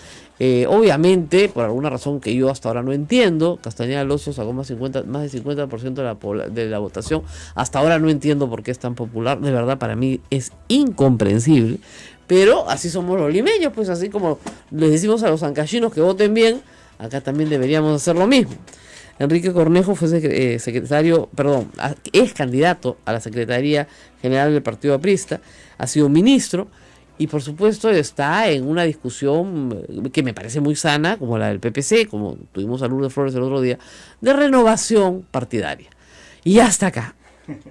Obviamente, por alguna razón que yo hasta ahora no entiendo, Castañeda Alonso sacó más del 50% de la votación. Hasta ahora no entiendo por qué es tan popular. De verdad, para mí es incomprensible. Pero así somos los limeños, pues así como les decimos a los ancachinos que voten bien, acá también deberíamos hacer lo mismo. Enrique Cornejo fue es candidato a la Secretaría General del Partido Aprista, ha sido ministro, y por supuesto está en una discusión que me parece muy sana, como la del PPC, como tuvimos a Lourdes Flores el otro día, de renovación partidaria. Y hasta acá.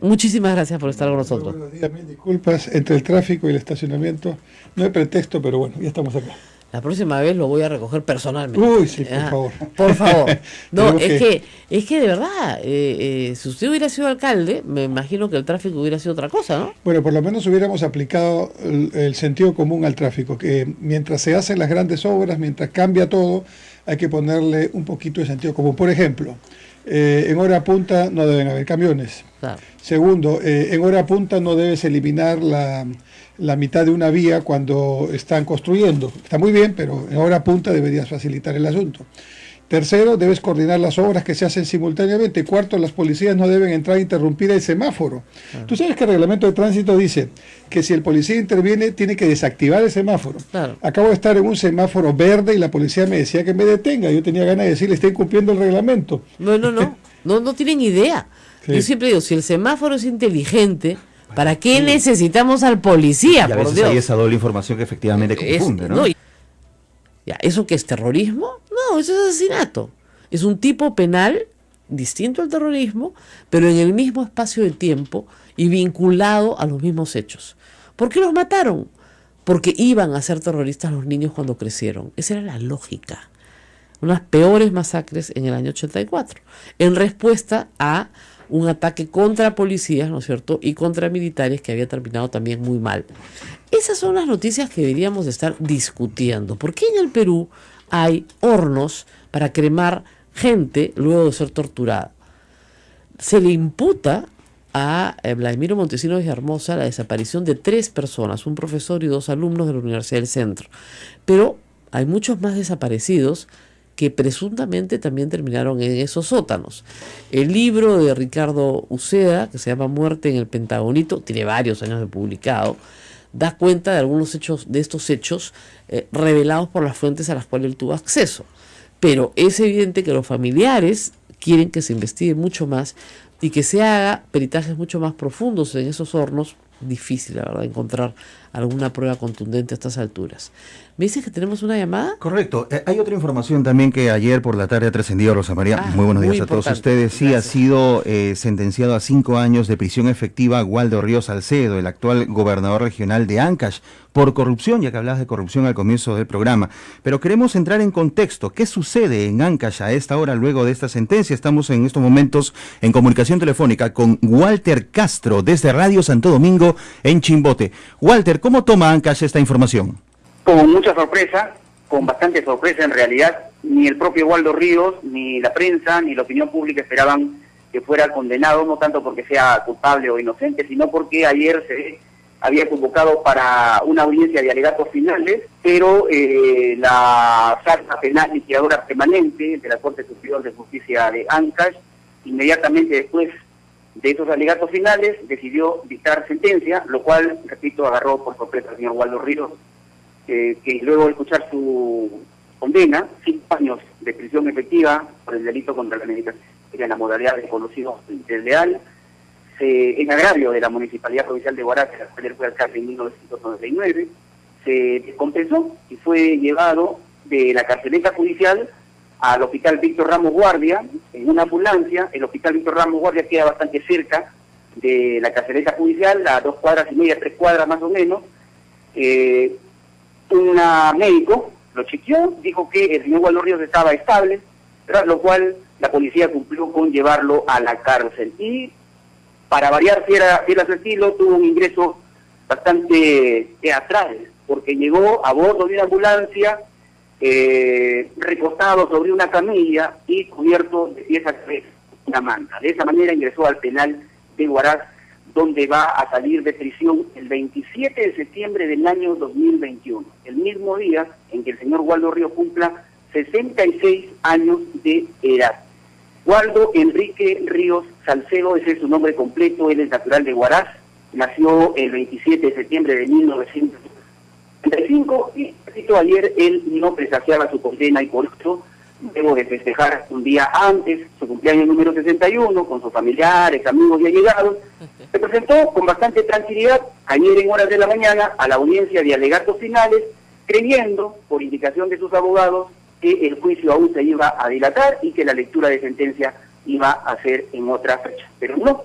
Muchísimas gracias por estar con nosotros. Buenos días, mil disculpas, entre el tráfico y el estacionamiento no hay pretexto, pero bueno, ya estamos acá. La próxima vez lo voy a recoger personalmente. Uy, sí, por favor. Por favor. No, es que de verdad, si usted hubiera sido alcalde, me imagino que el tráfico hubiera sido otra cosa, ¿no? Bueno, por lo menos hubiéramos aplicado el sentido común al tráfico, que mientras se hacen las grandes obras, mientras cambia todo, hay que ponerle un poquito de sentido común. Por ejemplo, en hora punta no deben haber camiones. Claro. Segundo, en hora punta no debes eliminar la mitad de una vía cuando están construyendo. Está muy bien, pero en hora punta deberías facilitar el asunto. Tercero, debes coordinar las obras que se hacen simultáneamente. Cuarto, las policías no deben entrar a interrumpir el semáforo. Claro. Tú sabes que el reglamento de tránsito dice que si el policía interviene, tiene que desactivar el semáforo. Claro. Acabo de estar en un semáforo verde y la policía me decía que me detenga. Yo tenía ganas de decirle, está incumpliendo el reglamento. No tienen idea. Sí. Yo siempre digo, si el semáforo es inteligente, ¿para qué necesitamos al policía? Y a veces hay esa doble información que efectivamente confunde, ¿no? ¿Eso qué es terrorismo? No, eso es asesinato. Es un tipo penal distinto al terrorismo, pero en el mismo espacio de tiempo y vinculado a los mismos hechos. ¿Por qué los mataron? Porque iban a ser terroristas los niños cuando crecieron. Esa era la lógica. Unas peores masacres en el año 84, en respuesta a un ataque contra policías, ¿no es cierto?, y contra militares que había terminado también muy mal. Esas son las noticias que deberíamos estar discutiendo. ¿Por qué en el Perú hay hornos para cremar gente luego de ser torturada? Se le imputa a Vladimiro Montesinos de Hermosa la desaparición de 3 personas, un profesor y 2 alumnos de la Universidad del Centro. Pero hay muchos más desaparecidos que presuntamente también terminaron en esos sótanos. El libro de Ricardo Uceda, que se llama Muerte en el Pentagonito, tiene varios años de publicado, da cuenta de algunos hechos, de estos hechos revelados por las fuentes a las cuales él tuvo acceso. Pero es evidente que los familiares quieren que se investigue mucho más y que se haga peritajes mucho más profundos en esos hornos. Difícil, la verdad, encontrar alguna prueba contundente a estas alturas. ¿Me dices que tenemos una llamada? Correcto. Hay otra información también que ayer por la tarde ha trascendido, Rosa María. Muy buenos días a todos ustedes. Sí, gracias. Ha sido sentenciado a 5 años de prisión efectiva Waldo Ríos Salcedo, el actual gobernador regional de Ancash, por corrupción, ya que hablabas de corrupción al comienzo del programa. Pero queremos entrar en contexto. ¿Qué sucede en Ancash a esta hora luego de esta sentencia? Estamos en estos momentos en comunicación telefónica con Walter Castro desde Radio Santo Domingo en Chimbote. Walter, ¿cómo toma Ancash esta información? Con mucha sorpresa, con bastante sorpresa en realidad. Ni el propio Waldo Ríos, ni la prensa, ni la opinión pública esperaban que fuera condenado, no tanto porque sea culpable o inocente, sino porque ayer se había convocado para una audiencia de alegatos finales, pero la sala penal liquidadora permanente de la Corte Superior de Justicia de Ancash, inmediatamente después de esos alegatos finales, decidió dictar sentencia, lo cual, repito, agarró por sorpresa al señor Waldo Ríos, que luego de escuchar su condena, 5 años de prisión efectiva por el delito contra la administración en la modalidad de conocido desleal, en agravio de la Municipalidad Provincial de Huaraz, la cual él fue alcalde en 1999, se compensó y fue llevado de la carceleta judicial al Hospital Víctor Ramos Guardia en una ambulancia. El Hospital Víctor Ramos Guardia queda bastante cerca de la carceleta judicial, a 2 cuadras y media, 3 cuadras más o menos. un médico lo chequeó, dijo que el señor Waldo Ríos estaba estable, tras lo cual la policía cumplió con llevarlo a la cárcel. Y para variar fiel a su estilo, tuvo un ingreso bastante teatral, porque llegó a bordo de una ambulancia, recostado sobre una camilla y cubierto de pies a cabeza, una manta. De esa manera ingresó al penal de Huaraz, donde va a salir de prisión el 27 de septiembre del año 2021, el mismo día en que el señor Waldo Ríos cumpla 66 años de edad. Waldo Enrique Ríos Salcedo, ese es su nombre completo, él es natural de Huaraz, nació el 27 de septiembre de 1935 y, ayer, él no presagiaba su condena y por eso debo de festejar un día antes su cumpleaños número 61 con sus familiares, amigos y allegados. Se presentó con bastante tranquilidad ayer en horas de la mañana a la audiencia de alegatos finales, creyendo, por indicación de sus abogados, que el juicio aún se iba a dilatar y que la lectura de sentencia iba a ser en otra fecha. Pero no,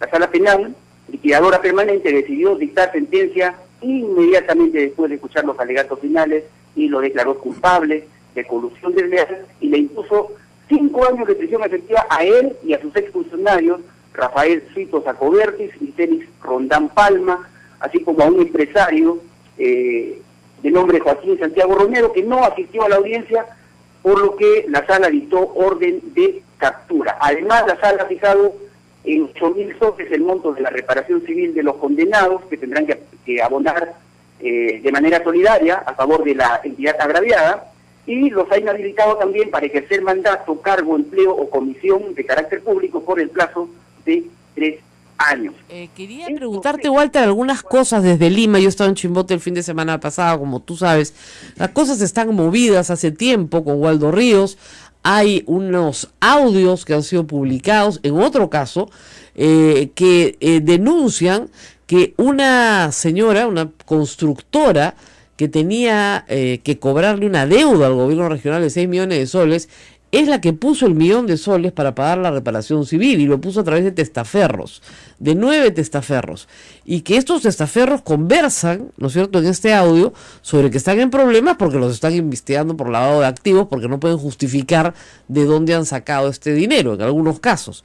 la Sala Penal, liquidadora permanente, decidió dictar sentencia inmediatamente después de escuchar los alegatos finales y lo declaró culpable de colusión desleal y le impuso 5 años de prisión efectiva a él y a sus exfuncionarios, Rafael Suito Sacobertis y Félix Rondán Palma, así como a un empresario de nombre Joaquín Santiago Romero, que no asistió a la audiencia, por lo que la sala dictó orden de captura. Además, la sala ha fijado en 8.000 soles el monto de la reparación civil de los condenados, que tendrán que abonar de manera solidaria a favor de la entidad agraviada, y los ha inhabilitado también para ejercer mandato, cargo, empleo o comisión de carácter público por el plazo de 3 años. Quería preguntarte, Walter, algunas cosas desde Lima. Yo estaba en Chimbote el fin de semana pasado, como tú sabes. Las cosas están movidas hace tiempo con Waldo Ríos. Hay unos audios que han sido publicados, en otro caso, que denuncian que una señora, una constructora, que tenía que cobrarle una deuda al gobierno regional de 6 millones de soles, es la que puso el 1 millón de soles para pagar la reparación civil, y lo puso a través de testaferros, de 9 testaferros, y que estos testaferros conversan, ¿no es cierto?, en este audio, sobre que están en problemas porque los están investigando por lavado de activos, porque no pueden justificar de dónde han sacado este dinero, en algunos casos.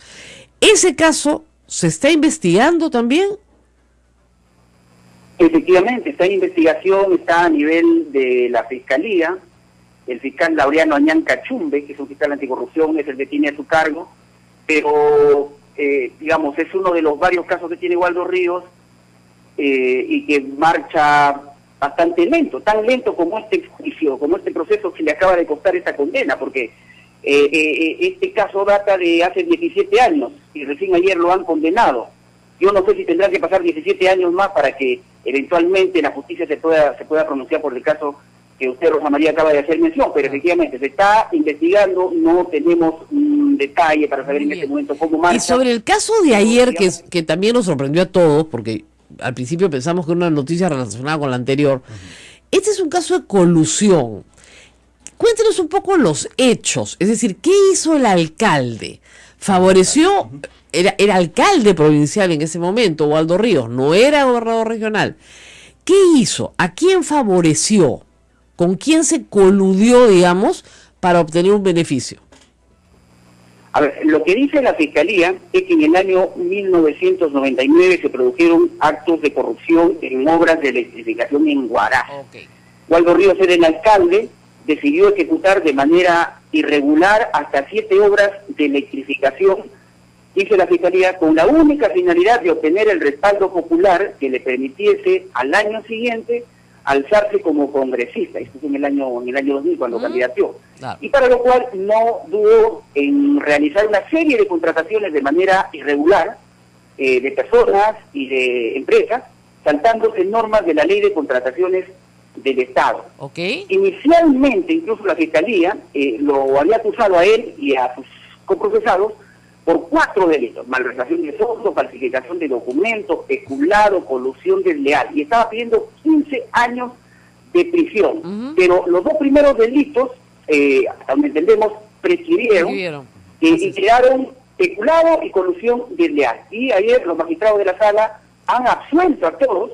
¿Ese caso se está investigando también? Efectivamente, está en investigación, está a nivel de la Fiscalía. El fiscal Laureano Añán Cachumbe, que es un fiscal anticorrupción, es el que tiene a su cargo, pero, digamos, es uno de los varios casos que tiene Waldo Ríos y que marcha bastante lento, tan lento como este juicio, como este proceso que le acaba de costar esta condena, porque este caso data de hace 17 años y recién ayer lo han condenado. Yo no sé si tendrá que pasar 17 años más para que eventualmente la justicia se pueda pronunciar por el caso que usted, Rosa María, acaba de hacer mención, pero efectivamente se está investigando, no tenemos un detalle para saber en este momento cómo marcha. Y sobre el caso de ayer, que también nos sorprendió a todos, porque al principio pensamos que era una noticia relacionada con la anterior, este es un caso de colusión. Cuéntenos un poco los hechos, es decir, ¿qué hizo el alcalde? ¿Favoreció? Era alcalde provincial en ese momento, Waldo Ríos, no era gobernador regional. ¿Qué hizo? ¿A quién favoreció? ¿Con quién se coludió, digamos, para obtener un beneficio? A ver, lo que dice la Fiscalía es que en el año 1999 se produjeron actos de corrupción en obras de electrificación en Huaraz. Okay. Waldo Ríos era el alcalde, decidió ejecutar de manera irregular hasta 7 obras de electrificación, dice la Fiscalía, con la única finalidad de obtener el respaldo popular que le permitiese al año siguiente alzarse como congresista. Esto es en el año 2000 cuando candidateó. Claro. Y para lo cual no dudó en realizar una serie de contrataciones de manera irregular de personas y de empresas, saltándose normas de la ley de contrataciones del Estado. Okay. Inicialmente, incluso la Fiscalía lo había acusado a él y a sus coprocesados por 4 delitos: malversación de fondos, falsificación de documentos, peculado, colusión desleal, y estaba pidiendo 15 años de prisión. Pero los 2 primeros delitos, hasta donde entendemos, prescribieron. Y quedaron peculado y colusión desleal. Y ayer los magistrados de la sala han absuelto a todos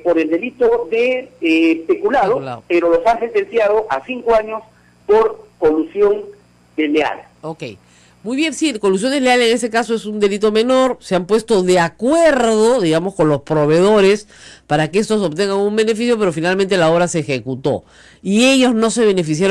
por el delito de peculado, pero los han sentenciado a 5 años por colusión desleal. Ok. Muy bien, sí, colusión desleal en ese caso es un delito menor, se han puesto de acuerdo, digamos, con los proveedores para que estos obtengan un beneficio, pero finalmente la obra se ejecutó y ellos no se beneficiaron